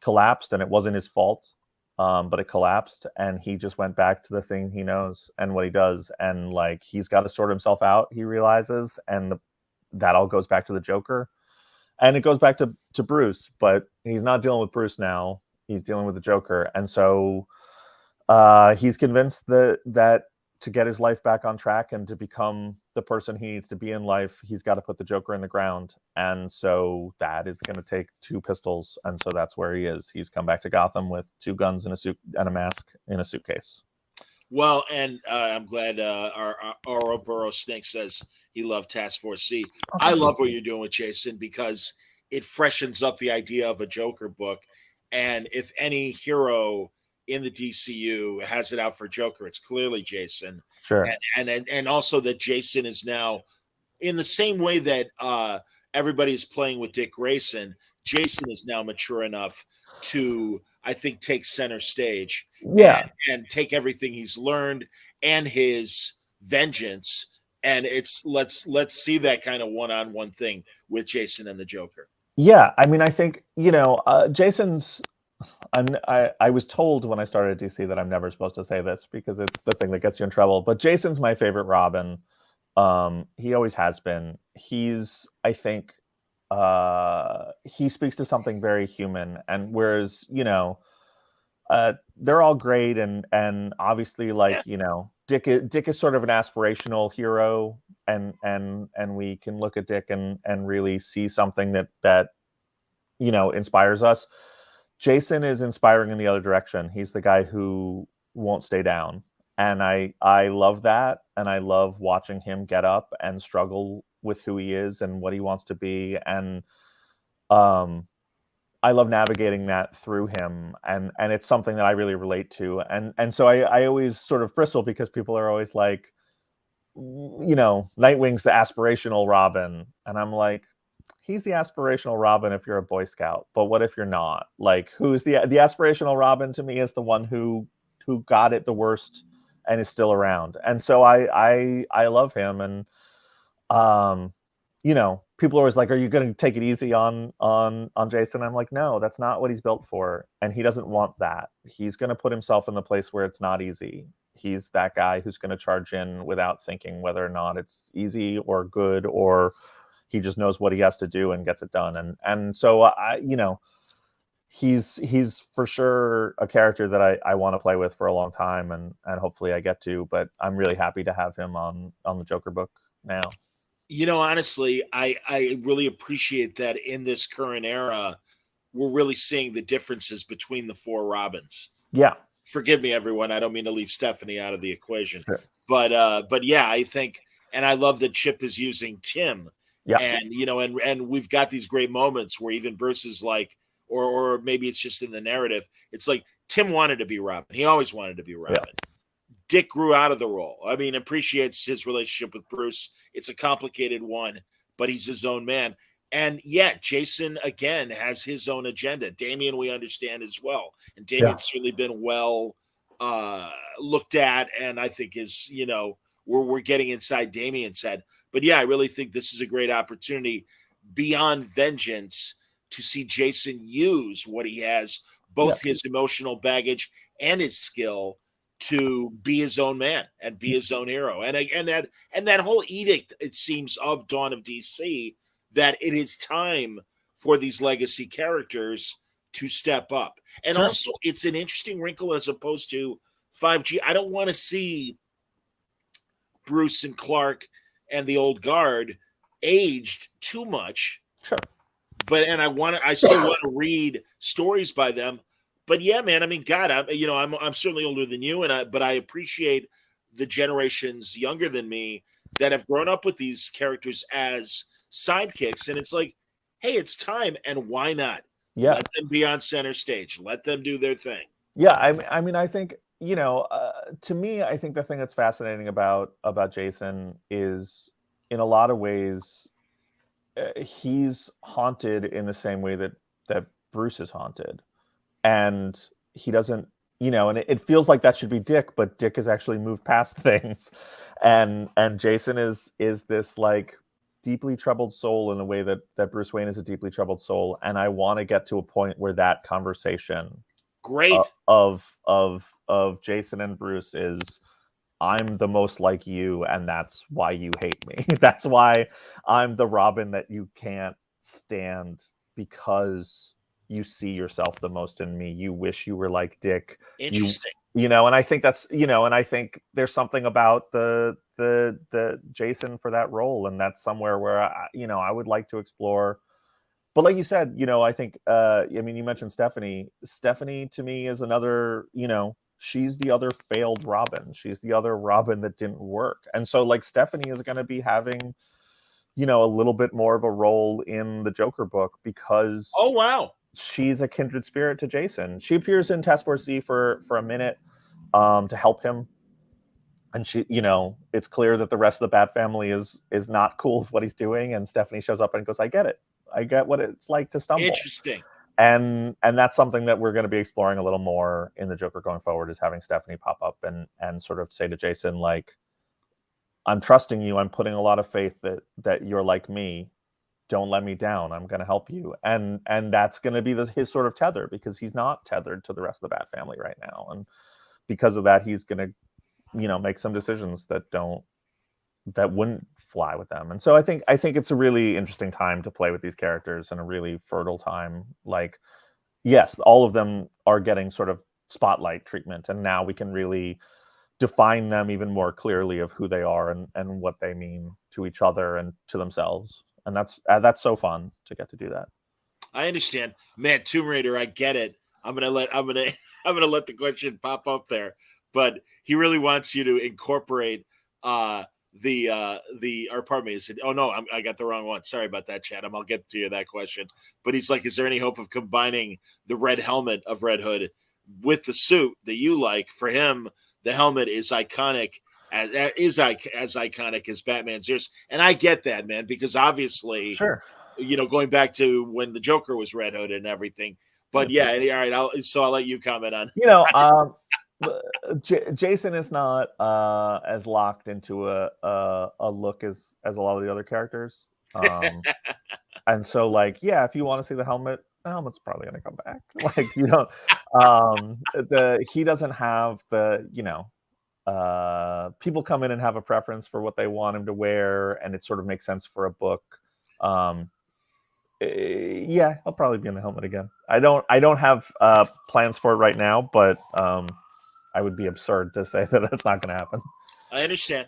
collapsed, and it wasn't his fault. But it collapsed, and he just went back to the thing he knows and what he does. And like, he's got to sort himself out, he realizes. And that all goes back to the Joker, and it goes back to Bruce, but he's not dealing with Bruce now. He's dealing with the Joker. And so he's convinced that to get his life back on track and to become the person he needs to be in life, he's got to put the Joker in the ground. And so that is going to take 2 pistols. And so that's where he is. He's come back to Gotham with 2 guns and a suit and a mask in a suitcase. Well, and I'm glad our Ouroboros Snake says he loved Task Force C. I love what you're doing with Jason because it freshens up the idea of a Joker book. And if any hero in the DCU has it out for Joker, it's clearly Jason. Sure. And also that Jason is now in the same way that everybody's playing with Dick Grayson. Jason is now mature enough to, I think, take center stage. Yeah. And take everything he's learned and his vengeance, and it's let's see that kind of one-on-one thing with Jason and the Joker. Yeah, I mean, I think Jason's. I was told when I started at DC that I'm never supposed to say this because it's the thing that gets you in trouble. But Jason's my favorite Robin. He always has been. He's, I think, he speaks to something very human, and whereas they're all great, and obviously, like, Dick is sort of an aspirational hero, and we can look at Dick and really see something that inspires us. Jason is inspiring in the other direction. He's the guy who won't stay down, and I love that, and I love watching him get up and struggle with who he is and what he wants to be, and I love navigating that through him, and it's something that I really relate to, and so I always sort of bristle because people are always like, Nightwing's the aspirational Robin, and I'm like, he's the aspirational Robin if you're a Boy Scout, but what if you're not? Like, who's the aspirational Robin to me is the one who got it the worst and is still around, and so I love him, and people are always like, are you going to take it easy on Jason? I'm like, no, that's not what he's built for. And he doesn't want that. He's going to put himself in the place where it's not easy. He's that guy who's going to charge in without thinking whether or not it's easy or good, or he just knows what he has to do and gets it done. And so he's for sure a character that I want to play with for a long time, and hopefully I get to, but I'm really happy to have him on the Joker book now. Honestly, I really appreciate that in this current era, we're really seeing the differences between the four Robins. Yeah. Forgive me, everyone. I don't mean to leave Stephanie out of the equation. Sure. But yeah, I think, and I love that Chip is using Tim. Yeah. And, and we've got these great moments where even Bruce is like, or maybe it's just in the narrative, it's like Tim wanted to be Robin. He always wanted to be Robin. Yeah. Dick grew out of the role. I mean, appreciates his relationship with Bruce. It's a complicated one, but he's his own man. And yet, Jason, again, has his own agenda. Damian, we understand as well. And Damian's certainly been well looked at, and I think is, we're getting inside Damian's head. But yeah, I really think this is a great opportunity beyond vengeance to see Jason use what he has, both his emotional baggage and his skill, to be his own man and be his own hero. And that whole edict, it seems, of Dawn of DC, that it is time for these legacy characters to step up. And also, it's an interesting wrinkle as opposed to 5G. I don't want to see Bruce and Clark and the old guard aged too much. Sure. I still want to read stories by them. But yeah, man, I mean, God, I'm certainly older than you, but I appreciate the generations younger than me that have grown up with these characters as sidekicks, and it's like, hey, it's time, and why not? Yeah, let them be on center stage. Let them do their thing. Yeah, I mean, I think to me, I think the thing that's fascinating about Jason is, in a lot of ways, he's haunted in the same way that Bruce is haunted. And he doesn't, and it feels like that should be Dick, but Dick has actually moved past things. And Jason is this like deeply troubled soul in a way that Bruce Wayne is a deeply troubled soul. And I want to get to a point where that conversation of Jason and Bruce is, I'm the most like you, and that's why you hate me. That's why I'm the Robin that you can't stand, because you see yourself the most in me. You wish you were like Dick. Interesting. And I think that's, and I think there's something about the Jason for that role, and that's somewhere where I would like to explore. But like you said, I think I mean, you mentioned Stephanie. Stephanie to me is another, she's the other failed Robin. She's the other Robin that didn't work. And so like Stephanie is going to be having, you know, a little bit more of a role in the Joker book because oh wow, she's a kindred spirit to Jason. She appears in Task Force Z for a minute to help him. And she, you know, it's clear that the rest of the Bat family is not cool with what he's doing. And Stephanie shows up and goes, I get it. I get what it's like to stumble. Interesting. And that's something that we're going to be exploring a little more in the Joker going forward, is having Stephanie pop up and sort of say to Jason, like, I'm trusting you. I'm putting a lot of faith that you're like me. Don't let me down. I'm going to help you. And that's going to be his sort of tether, because he's not tethered to the rest of the Bat family right now. And because of that, he's going to, you know, make some decisions that wouldn't fly with them. And so I think it's a really interesting time to play with these characters, and a really fertile time. Like, yes, all of them are getting sort of spotlight treatment, and now we can really define them even more clearly of who they are and what they mean to each other and to themselves. And that's so fun to get to do that. I understand, man. Tomb Raider, I get it. I'm gonna let the question pop up there, but he really wants you to incorporate or pardon me. He said, oh no, I got the wrong one. Sorry about that, Chad. I'll get to you that question. But he's like, is there any hope of combining the red helmet of Red Hood with the suit that you like? For him, the helmet is iconic, as iconic as Batman's ears. And I get that, man, because obviously, sure, you know, going back to when the Joker was Red Hood and everything. But yeah, all right. I'll let you comment on. You know, Jason is not as locked into a look as a lot of the other characters, and so like, yeah, if you want to see the helmet's probably going to come back. Like, you don't, he doesn't have the, you know, people come in and have a preference for what they want him to wear, and it sort of makes sense for a book. Yeah, I'll probably be in the helmet again. I don't have plans for it right now, but I would be absurd to say that that's not going to happen. I understand.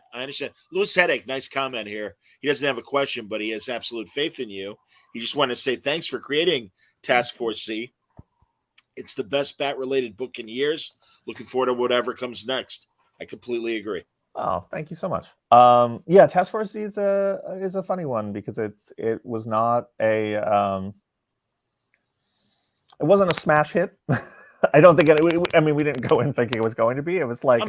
Louis Headache, nice comment here. He doesn't have a question, but he has absolute faith in you. He just wanted to say thanks for creating Task Force Z. It's the best Bat-related book in years. Looking forward to whatever comes next. I completely agree. Oh, thank you so much. Yeah, Task Force Z is a funny one, because it was not it wasn't a smash hit. I don't think I mean, we didn't go in thinking it was going to be. It was like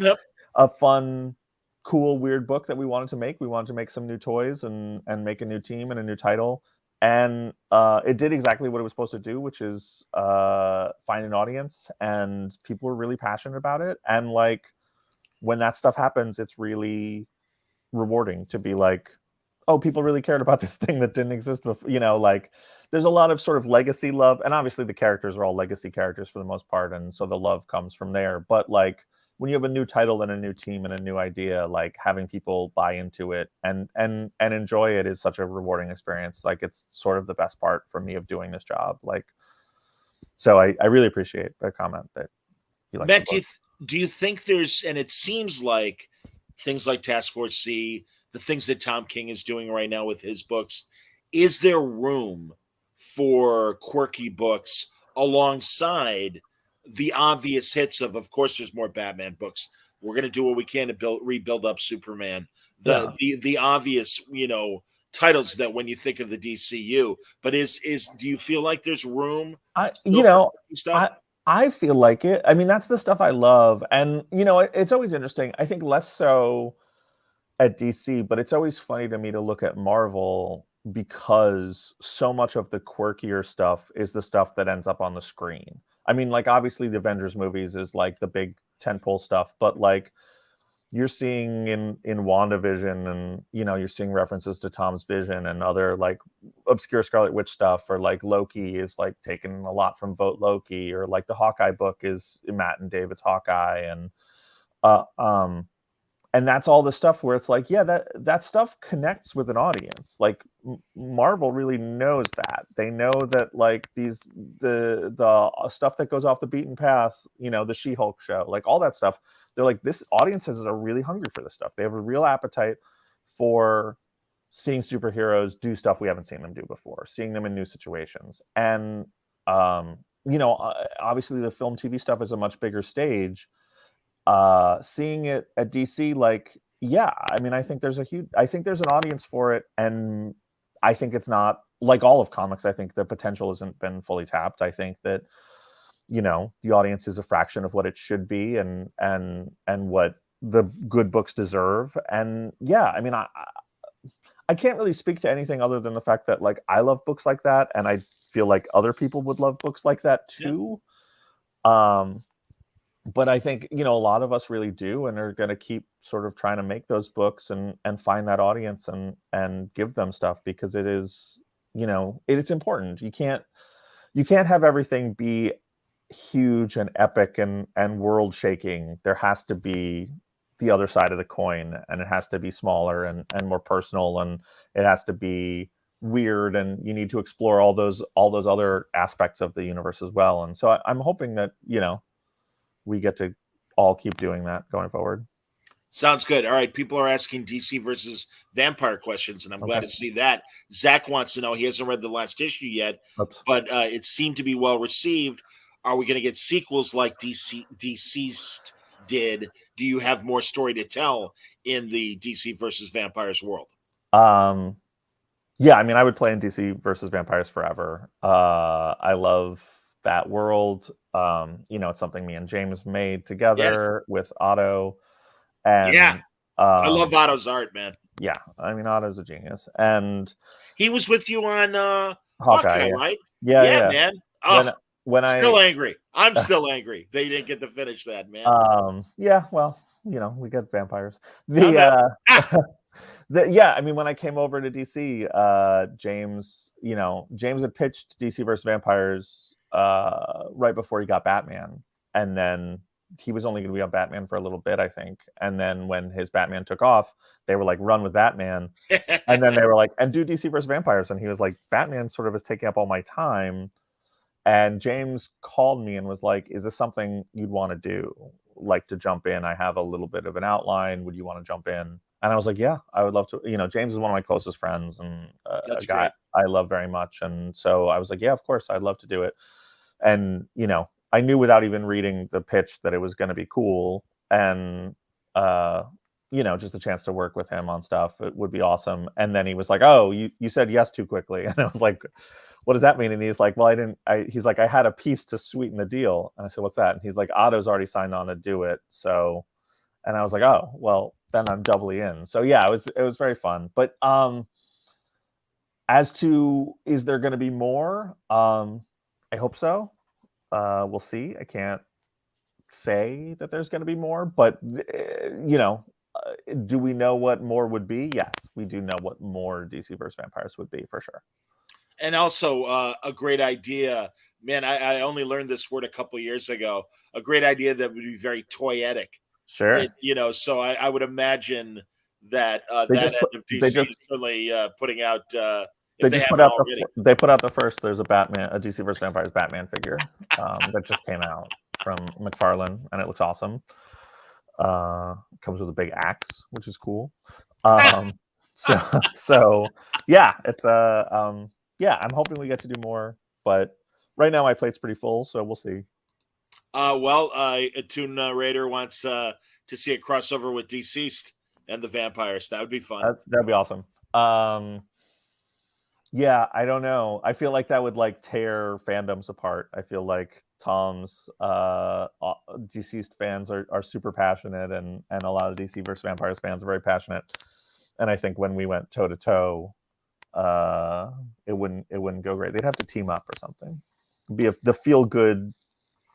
a fun, cool, weird book that we wanted to make. We wanted to make some new toys and make a new team and a new title. And it did exactly what it was supposed to do, which is find an audience, and people were really passionate about it. And like, when that stuff happens, it's really rewarding to be like, oh, people really cared about this thing that didn't exist before. You know, like, there's a lot of sort of legacy love, and obviously the characters are all legacy characters for the most part, and so the love comes from there. But like, when you have a new title and a new team and a new idea, like, having people buy into it and enjoy it is such a rewarding experience. Like, it's sort of the best part for me of doing this job. Like, so I really appreciate the comment that you like. Matt, do you think there's, and it seems like things like Task Force Z, the things that Tom King is doing right now with his books, is there room for quirky books alongside the obvious hits of course, there's more Batman books. We're going to do what we can to rebuild up Superman. The obvious, you know, titles that when you think of the DCU, but do you feel like there's room? I feel like it. I mean, that's the stuff I love. And, you know, it's always interesting. I think less so at DC, but it's always funny to me to look at Marvel, because so much of the quirkier stuff is the stuff that ends up on the screen. I mean, like, obviously the Avengers movies is like the big tentpole stuff, but like, you're seeing in WandaVision, and, you know, you're seeing references to Tom's vision and other like obscure Scarlet Witch stuff, or like Loki is like taking a lot from Vote Loki, or like the Hawkeye book is Matt and David's Hawkeye, and that's all the stuff where it's like, yeah, that stuff connects with an audience. Like, Marvel really knows that. They know that, like, the stuff that goes off the beaten path, you know, the She-Hulk show, like all that stuff, they're like, this audiences are really hungry for this stuff. They have a real appetite for seeing superheroes do stuff we haven't seen them do before, seeing them in new situations. And, you know, obviously the film TV stuff is a much bigger stage. seeing it at DC, like, yeah, I mean, I think there's an audience for it, and I think it's not like all of comics. I think the potential hasn't been fully tapped. I think that, you know, the audience is a fraction of what it should be, and what the good books deserve. And yeah, I mean, I can't really speak to anything other than the fact that, like, I love books like that, and I feel like other people would love books like that too. Yeah. But I think, you know, a lot of us really do, and are going to keep sort of trying to make those books and find that audience and give them stuff, because it is, you know, it's important. You can't have everything be huge and epic and world shaking. There has to be the other side of the coin, and it has to be smaller and more personal, and it has to be weird, and you need to explore all those other aspects of the universe as well. And so I'm hoping that, you know, we get to all keep doing that going forward. Sounds good. All right. People are asking DC versus vampire questions, and I'm glad to see that. Zach wants to know, he hasn't read the last issue yet, but it seemed to be well received. Are we going to get sequels like Deceased did? Do you have more story to tell in the DC versus vampires world? Yeah, I mean, I would play in DC versus vampires forever. I love that world. You know, it's something me and James made together with Otto. And I love Otto's art, man. Yeah, I mean, Otto's a genius. And he was with you on Hawkeye, right? Yeah, man. When still angry. I'm still angry. They didn't get to finish that, man. Yeah, well, you know, we got vampires. Yeah, I mean, when I came over to DC, James had pitched DC versus Vampires right before he got Batman, and then he was only going to be on Batman for a little bit, I think. And then when his Batman took off, they were like, run with Batman. And then they were like, and do DC versus Vampires. And he was like, Batman sort of is taking up all my time. And James called me and was like, is this something you'd want to do? Like, to jump in? I have a little bit of an outline. Would you want to jump in? And I was like, yeah, I would love to. You know, James is one of my closest friends, and a guy I love very much. And so I was like, yeah, of course, I'd love to do it. And, you know, I knew without even reading the pitch that it was going to be cool. And, you know, just a chance to work with him on stuff, it would be awesome. And then he was like, oh, you said yes too quickly. And I was like, what does that mean? And he's like, well, he's like, I had a piece to sweeten the deal. And I said, what's that? And he's like, Otto's already signed on to do it. So, and I was like, oh, well, then I'm doubly in. So yeah, it was very fun. But as to, is there going to be more? I hope so. We'll see. I can't say that there's going to be more, but you know, do we know what more would be? Yes, we do know what more DC versus Vampires would be, for sure. And also a great idea, man. I only learned this word a couple years ago. A great idea that would be very toyetic. Sure. You know, so I would imagine that that end of DC is certainly putting out. They put out the first. There's a DC versus Vampires Batman figure that just came out from McFarlane, and it looks awesome. Comes with a big axe, which is cool. So yeah, it's I'm hoping we get to do more, but right now my plate's pretty full, so we'll see. A Toon Raider wants to see a crossover with Deceased and the Vampires. That would be fun. That'd be awesome. Yeah, I don't know. I feel like that would like tear fandoms apart. I feel like Tom's Deceased fans are super passionate, and a lot of DC versus Vampires fans are very passionate. And I think when we went toe to toe, it wouldn't go great. They'd have to team up or something. Be the feel good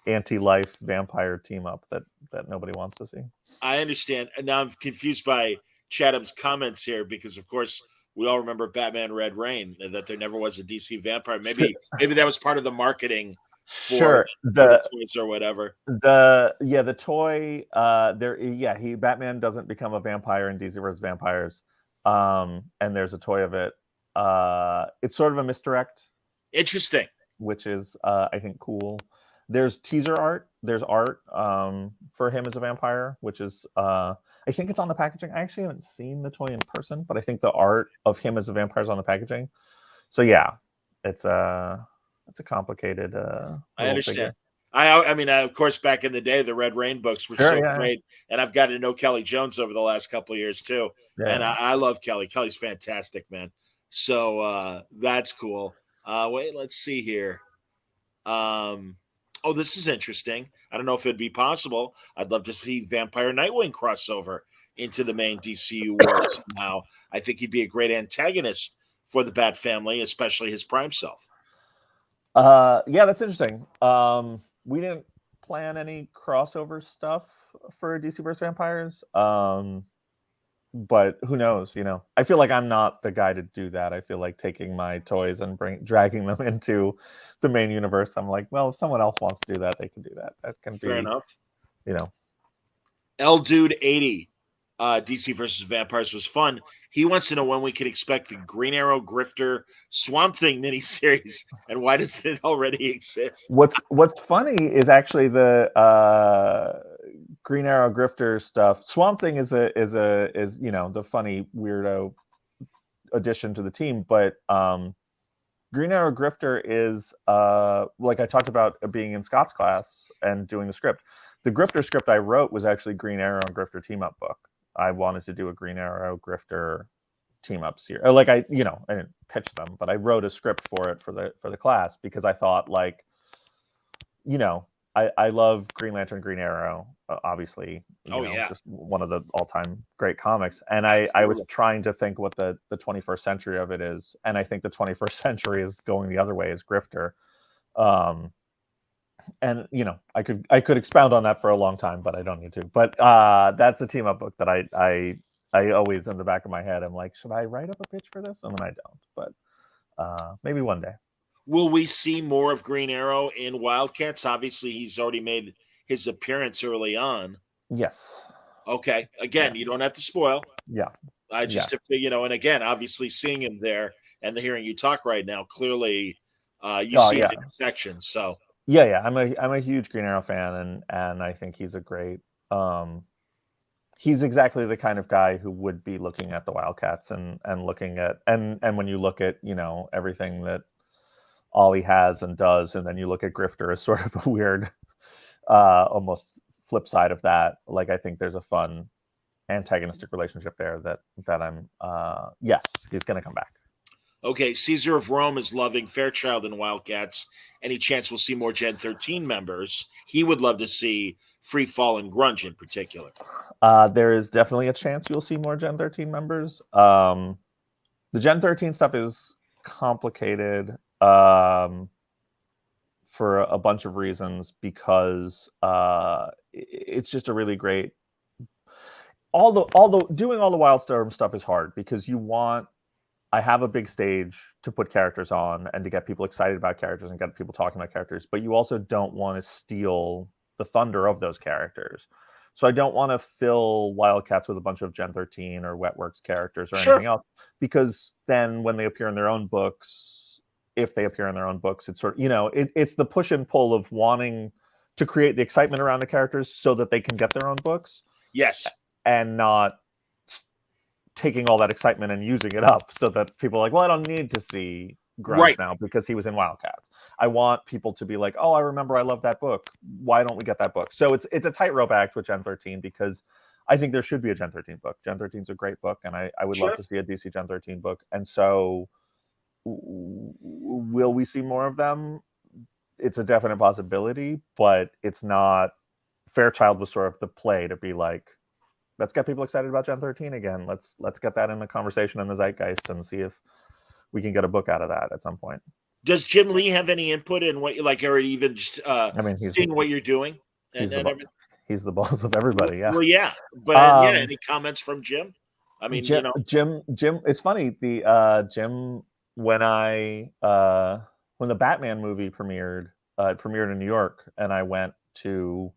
anti-life vampire team up that nobody wants to see. I understand. And now I'm confused by Chatham's comments here, because of course we all remember Batman Red Rain, that there never was a DC vampire. Maybe that was part of the marketing for the toys or whatever. The toy Batman doesn't become a vampire in DC vs. Vampires. And there's a toy of it. It's sort of a misdirect. Interesting. Which is I think cool. There's teaser art. There's art for him as a vampire, which is I think it's on the packaging. I actually haven't seen the toy in person, but I think the art of him as a vampire is on the packaging. So yeah, it's a complicated. I understand. I mean, of course, back in the day, the Red Rain books were so great, and I've gotten to know Kelly Jones over the last couple of years too. Yeah. And I love Kelly. Kelly's fantastic, man. So that's cool. Wait, let's see here. Oh, this is interesting. I don't know if it'd be possible. I'd love to see Vampire Nightwing crossover into the main DCU world somehow. I think he'd be a great antagonist for the Bat family, especially his prime self. Yeah, that's interesting. We didn't plan any crossover stuff for DC vs. Vampires. But who knows, you know? I feel like I'm not the guy to do that. I feel like taking my toys and dragging them into the main universe. I'm like, well, if someone else wants to do that, they can do that. That can fair enough. You know. L Dude 80, DC versus Vampires was fun. He wants to know when we can expect the Green Arrow Grifter Swamp Thing miniseries, and why doesn't it already exist? What's funny is actually the Green Arrow Grifter stuff. Swamp Thing is you know, the funny weirdo addition to the team, but Green Arrow Grifter is like I talked about being in Scott's class and doing the script. The Grifter script I wrote was actually Green Arrow and Grifter team up book. I wanted to do a Green Arrow Grifter team up series. Like I didn't pitch them, but I wrote a script for it for the class because I thought, like, you know, I love Green Lantern, Green Arrow, obviously. You know, just one of the all-time great comics. And I was trying to think what the 21st century of it is, and I think the 21st century is going the other way, is Grifter. And you know, I could expound on that for a long time, but I don't need to. But that's a team up book that I always, in the back of my head, I'm like, should I write up a pitch for this? And then I don't. But maybe one day. Will we see more of Green Arrow in Wildcats? Obviously, he's already made his appearance early on. Yes. Okay. Again, you don't have to spoil. Yeah. I just, you know, and again, obviously seeing him there and hearing you talk right now, clearly you see the intersection. So. Yeah. I'm a huge Green Arrow fan, and I think he's a great. He's exactly the kind of guy who would be looking at the Wildcats and looking at and when you look at, you know, everything that Ollie has and does, and then you look at Grifter as sort of a weird, almost flip side of that. Like, I think there's a fun antagonistic relationship there that I'm yes, he's going to come back. Okay, Caesar of Rome is loving Fairchild and Wildcats. Any chance we'll see more Gen 13 members? He would love to see Free Fall and Grunge in particular. There is definitely a chance you'll see more Gen 13 members. The Gen 13 stuff is complicated for a bunch of reasons, because it's just a really great. Although doing all the Wildstorm stuff is hard, because I have a big stage to put characters on and to get people excited about characters and get people talking about characters, but you also don't want to steal the thunder of those characters. So I don't want to fill Wildcats with a bunch of Gen 13 or Wetworks characters or anything else, because then when they appear in their own books, if they appear in their own books, it's sort of, you know, it's the push and pull of wanting to create the excitement around the characters so that they can get their own books. Yes. And not taking all that excitement and using it up so that people are like, well, I don't need to see Grunge now because he was in Wildcats. I want people to be like, oh, I remember, I love that book. Why don't we get that book? So it's a tightrope act with Gen 13, because I think there should be a Gen 13 book. Gen 13 is a great book, and I would love to see a DC Gen 13 book. And so will we see more of them? It's a definite possibility, but it's not. Fairchild was sort of the play to be like, let's get people excited about Gen 13 again. Let's get that in the conversation in the zeitgeist and see if we can get a book out of that at some point. Does Jim Lee have any input in what you like, or even just seeing what you're doing? He's the boss of everybody. Yeah. Well, yeah, but any comments from Jim? I mean, Jim, you know, Jim. It's funny. The Jim, when the Batman movie premiered, it premiered in New York, and I went to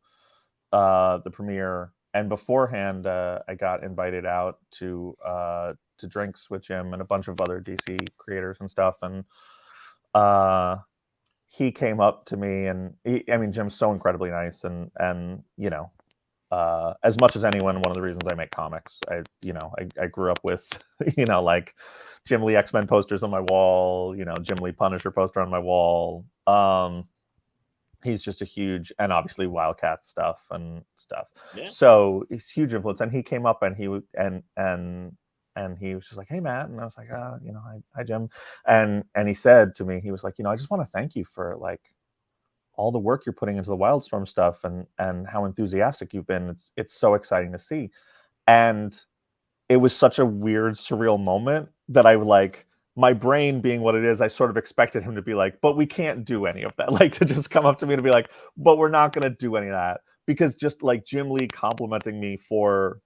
the premiere. And beforehand, I got invited out to drinks with Jim and a bunch of other DC creators and stuff. And he came up to me, and Jim's so incredibly nice, and you know, as much as anyone, one of the reasons I make comics, I grew up with, you know, like Jim Lee X-Men posters on my wall, you know, Jim Lee Punisher poster on my wall. he's just a huge, and obviously Wildcat stuff and stuff. Yeah. So he's huge influence. And he came up and he would and he was just like, "Hey, Matt," and I was like, "Hi, Jim," and he said to me, he was like, "I just want to thank you for like all the work you're putting into the Wildstorm stuff and how enthusiastic you've been. It's so exciting to see." And it was such a weird, surreal moment that I like, my brain being what it is, I sort of expected him to be like, "But we can't do any of that." Like, to just come up to me and be like, "But we're not going to do any of that." Because just like Jim Lee complimenting me for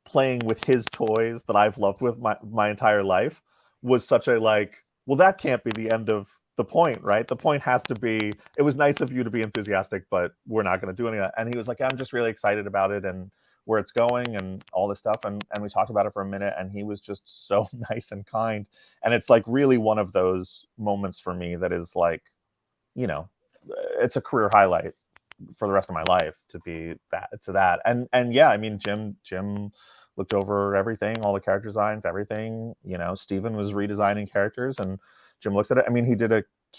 playing with his toys that I've loved with my entire life was such a like, well, that can't be the end of the point, right? The point has to be, it was nice of you to be enthusiastic, but we're not going to do any of that. And he was like, "I'm just really excited about it and where it's going and all this stuff." And we talked about it for a minute, and he was just so nice and kind. And it's like really one of those moments for me that is like, it's a career highlight for the rest of my life to be that. And yeah, I mean, Jim looked over everything, all the character designs, everything. Steven was redesigning characters, and Jim looks at it. I mean, he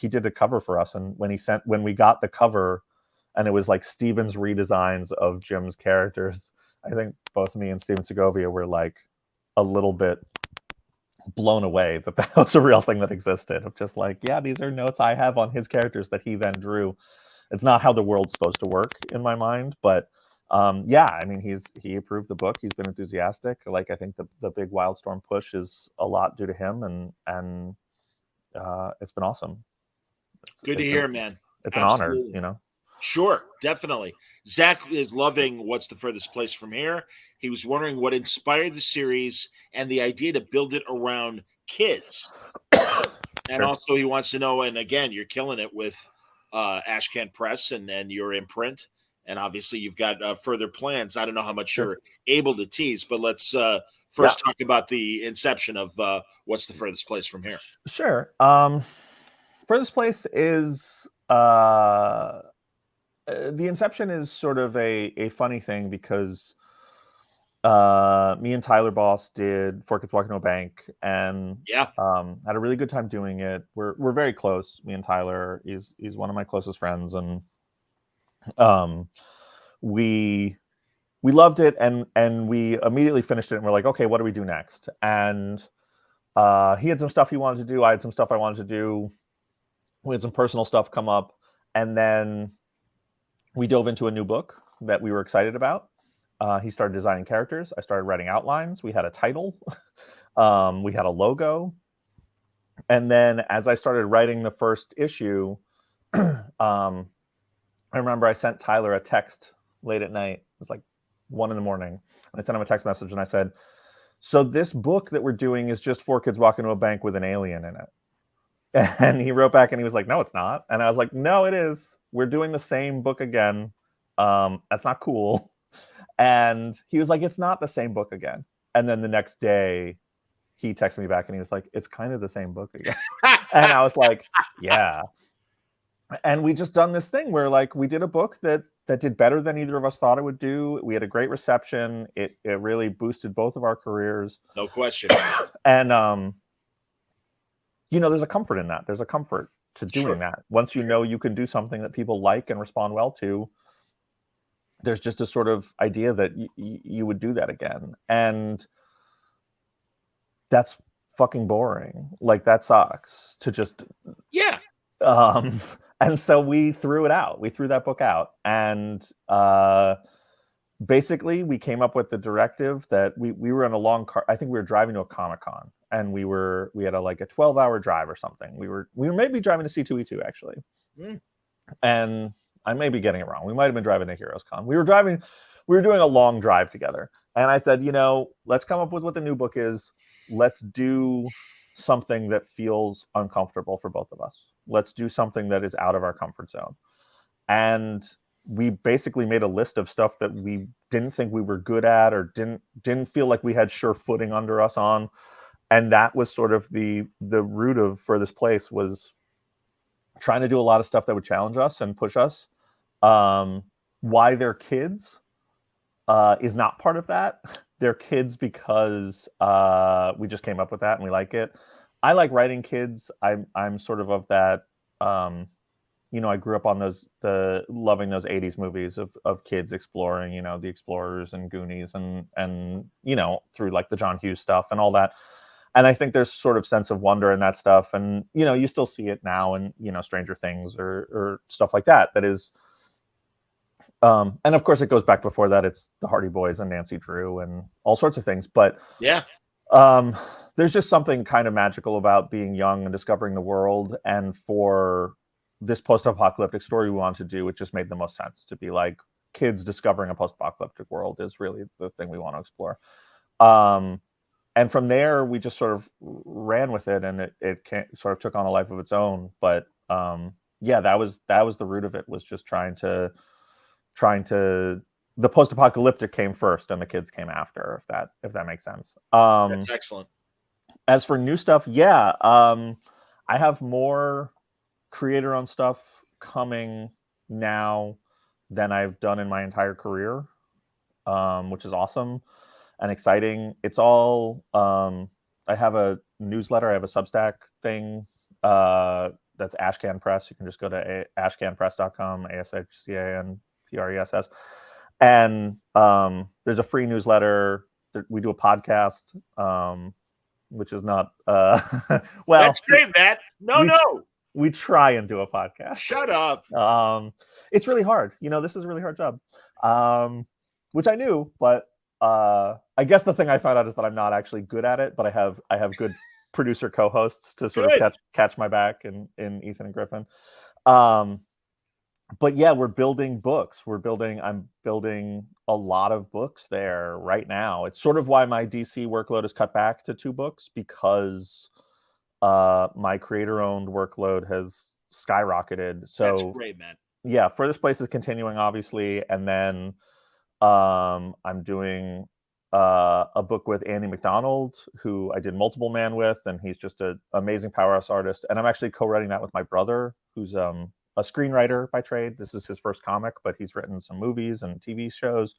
did a cover for us, and when we got the cover, and it was like Steven's redesigns of Jim's characters, I think both me and Steven Segovia were like a little bit blown away that was a real thing that existed, of just like, yeah, these are notes I have on his characters that he then drew. It's not how the world's supposed to work in my mind, but yeah, I mean, he approved the book. He's been enthusiastic. Like, I think the big Wildstorm push is a lot due to him, and it's been awesome. Good to hear, man. It's absolutely an honor, Sure, definitely. Zach is loving What's the Furthest Place from Here. He was wondering what inspired the series and the idea to build it around kids. And also he wants to know, and again, you're killing it with Ashcan Press and your imprint. And obviously you've got further plans. I don't know how much you're able to tease, but let's first talk about the inception of What's the Furthest Place from Here. Sure. Furthest Place is... the inception is sort of a funny thing because me and Tyler Boss did Four Kids Walking to a Bank, and had a really good time doing it. We're very close, me and Tyler. He's one of my closest friends, and we loved it, and we immediately finished it, and we're like, okay, what do we do next? And he had some stuff he wanted to do. I had some stuff I wanted to do. We had some personal stuff come up, and then we dove into a new book that we were excited about. He started designing characters. I started writing outlines. We had a title. We had a logo. And then as I started writing the first issue, I remember I sent Tyler a text late at night. It was like 1 a.m. And I sent him a text message and I said, "So this book that we're doing is just 4 kids walking to a bank with an alien in it." And he wrote back and he was like, "No, it's not." And I was like, "No, it is. We're doing the same book again. That's not cool." And he was like, "It's not the same book again." And then the next day he texted me back and he was like, "It's kind of the same book again." And I was like, yeah. And we just done this thing where like we did a book that did better than either of us thought it would do. We had a great reception. It really boosted both of our careers. No question. And there's a comfort in that. There's a comfort to doing that. Once you know you can do something that people like and respond well to, there's just a sort of idea that you would do that again. And that's fucking boring. Like, that sucks to just... Yeah. And so we threw it out. We threw that book out. And basically, we came up with the directive that we were in a long car. I think we were driving to a Comic-Con. And we had a 12-hour drive or something. We were maybe driving to C2E2 actually. And I may be getting it wrong. We might have been driving to Heroes Con. We were doing a long drive together. And I said, let's come up with what the new book is. Let's do something that feels uncomfortable for both of us. Let's do something that is out of our comfort zone. And we basically made a list of stuff that we didn't think we were good at or didn't feel like we had sure footing under us on. And that was sort of the root of Furthest Place, was trying to do a lot of stuff that would challenge us and push us. Why they're kids is not part of that. They're kids because we just came up with that and we like it. I like writing kids. I'm sort of that I grew up on loving those 80s movies of kids exploring, the Explorers and Goonies and through like the John Hughes stuff and all that. And I think there's sort of sense of wonder in that stuff. And, you still see it now in, Stranger Things or stuff like that. That is, and of course it goes back before that. It's the Hardy Boys and Nancy Drew and all sorts of things. But yeah, there's just something kind of magical about being young and discovering the world. And for this post-apocalyptic story we want to do, it just made the most sense to be like kids discovering a post-apocalyptic world is really the thing we want to explore. And from there, we just sort of ran with it, and it sort of took on a life of its own. But that was the root of it, was just trying to the post-apocalyptic came first, and the kids came after. If that makes sense. That's excellent. As for new stuff, I have more creator-owned stuff coming now than I've done in my entire career, which is awesome and exciting. It's all I have a newsletter, I have a Substack thing that's Ashcan Press. You can just go to ashcanpress.com, ASHCANPRESS, and there's a free newsletter. We do a podcast, which is not well, that's great, Matt. No, we try and do a podcast. Shut up. It's really hard. This is a really hard job, which I knew, but I guess the thing I found out is that I'm not actually good at it, but I have good producer co-hosts to sort of catch my back in Ethan and Griffin. But yeah, we're building books. I'm building a lot of books there right now. It's sort of why my DC workload is cut back to 2 books, because my creator-owned workload has skyrocketed. So that's great, man. Yeah, Furthest Place is continuing, obviously, and then I'm doing a book with Andy McDonald, who I did Multiple Man with, and he's just an amazing powerhouse artist. And I'm actually co-writing that with my brother, who's a screenwriter by trade. This is his first comic, but he's written some movies and TV shows.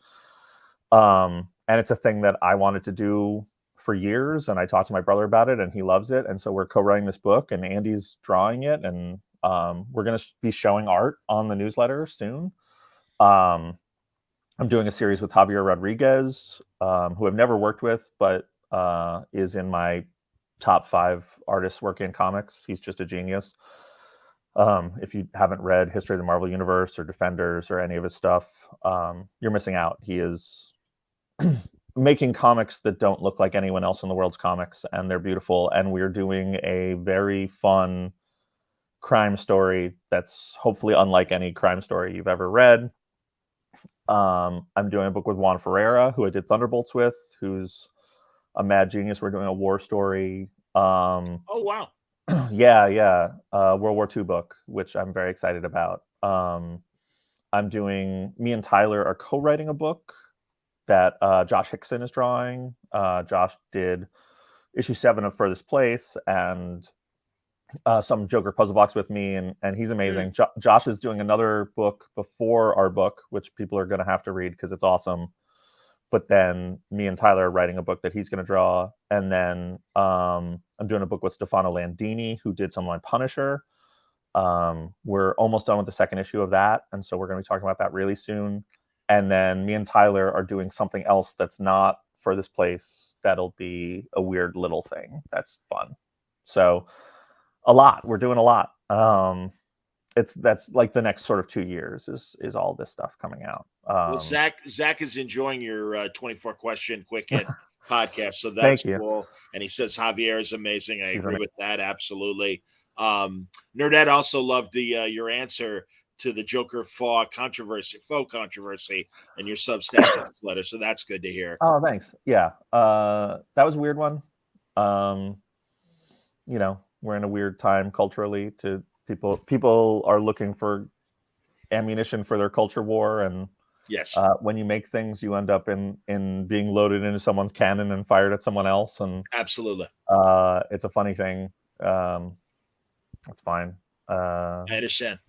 And it's a thing that I wanted to do for years, and I talked to my brother about it, and he loves it. And so we're co-writing this book, and Andy's drawing it, and we're going to be showing art on the newsletter soon. I'm doing a series with Javier Rodriguez, who I've never worked with, but is in my top 5 artists working in comics. He's just a genius. If you haven't read History of the Marvel Universe or Defenders or any of his stuff, you're missing out. He is making comics that don't look like anyone else in the world's comics, and they're beautiful. And we're doing a very fun crime story that's hopefully unlike any crime story you've ever read. I'm doing a book with Juan Ferreira, who I did Thunderbolts with, who's a mad genius. We're doing a war story. Oh, wow. Yeah. World War II book, which I'm very excited about. Me and Tyler are co-writing a book that Josh Hickson is drawing. Josh did issue 7 of Furthest Place and some Joker puzzle box with me, and he's amazing. Josh is doing another book before our book, which people are going to have to read because it's awesome. But then me and Tyler are writing a book that he's going to draw. And then I'm doing a book with Stefano Landini, who did some like Punisher. We're almost done with the second issue of that. And so we're going to be talking about that really soon. And then me and Tyler are doing something else that's not Furthest Place. That'll be a weird little thing. That's fun. So we're doing a lot. That's like the next sort of 2 years is all this stuff coming out. Well, Zach is enjoying your 24 question quick hit podcast, so that's cool. And he says Javier is amazing. I agree with that, absolutely. Nerdette also loved your answer to the Joker faux controversy in your Substack letter, so that's good to hear. Oh, thanks. Yeah, that was a weird one. We're in a weird time culturally. To people are looking for ammunition for their culture war, and yes, when you make things, you end up in being loaded into someone's cannon and fired at someone else. And absolutely, it's a funny thing. That's fine. I understand.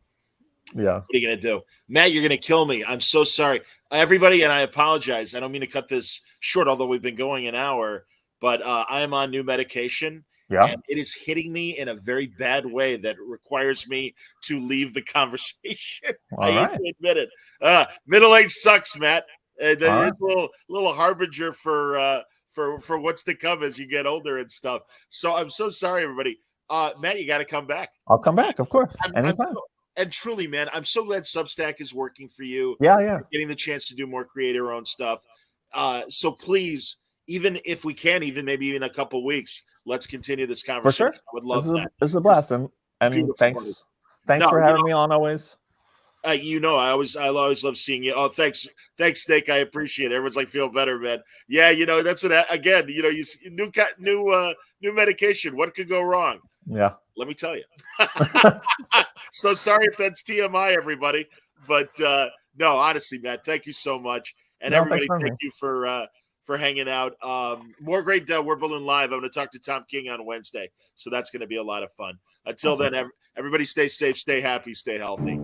Yeah. What are you gonna do, Matt? You're gonna kill me. I'm so sorry, everybody, and I apologize. I don't mean to cut this short, although we've been going an hour. But I am on new medication, Yeah. And it is hitting me in a very bad way that requires me to leave the conversation. I hate to admit it. Middle age sucks, Matt. It's a little harbinger for what's to come as you get older and stuff. So I'm so sorry, everybody. Matt, you got to come back. I'll come back, of course, anytime. And truly, man, I'm so glad Substack is working for you. Yeah. You're getting the chance to do more creator own stuff. So please, even if we can, maybe in a couple weeks, let's continue this conversation. For sure. I would love that. It's a blast, and thanks for having me on always. I always love seeing you. Oh, thanks, Snake. I appreciate it. Everyone's like, feel better, man. Yeah, that's what. Again, you new medication. What could go wrong? Yeah. Let me tell you. So sorry if that's TMI, everybody. But no, honestly, Matt, thank you so much, and everybody, thank you for hanging out. More great Word Balloon Live. I'm going to talk to Tom King on Wednesday, so that's going to be a lot of fun. Until then, everybody stay safe, stay happy, stay healthy.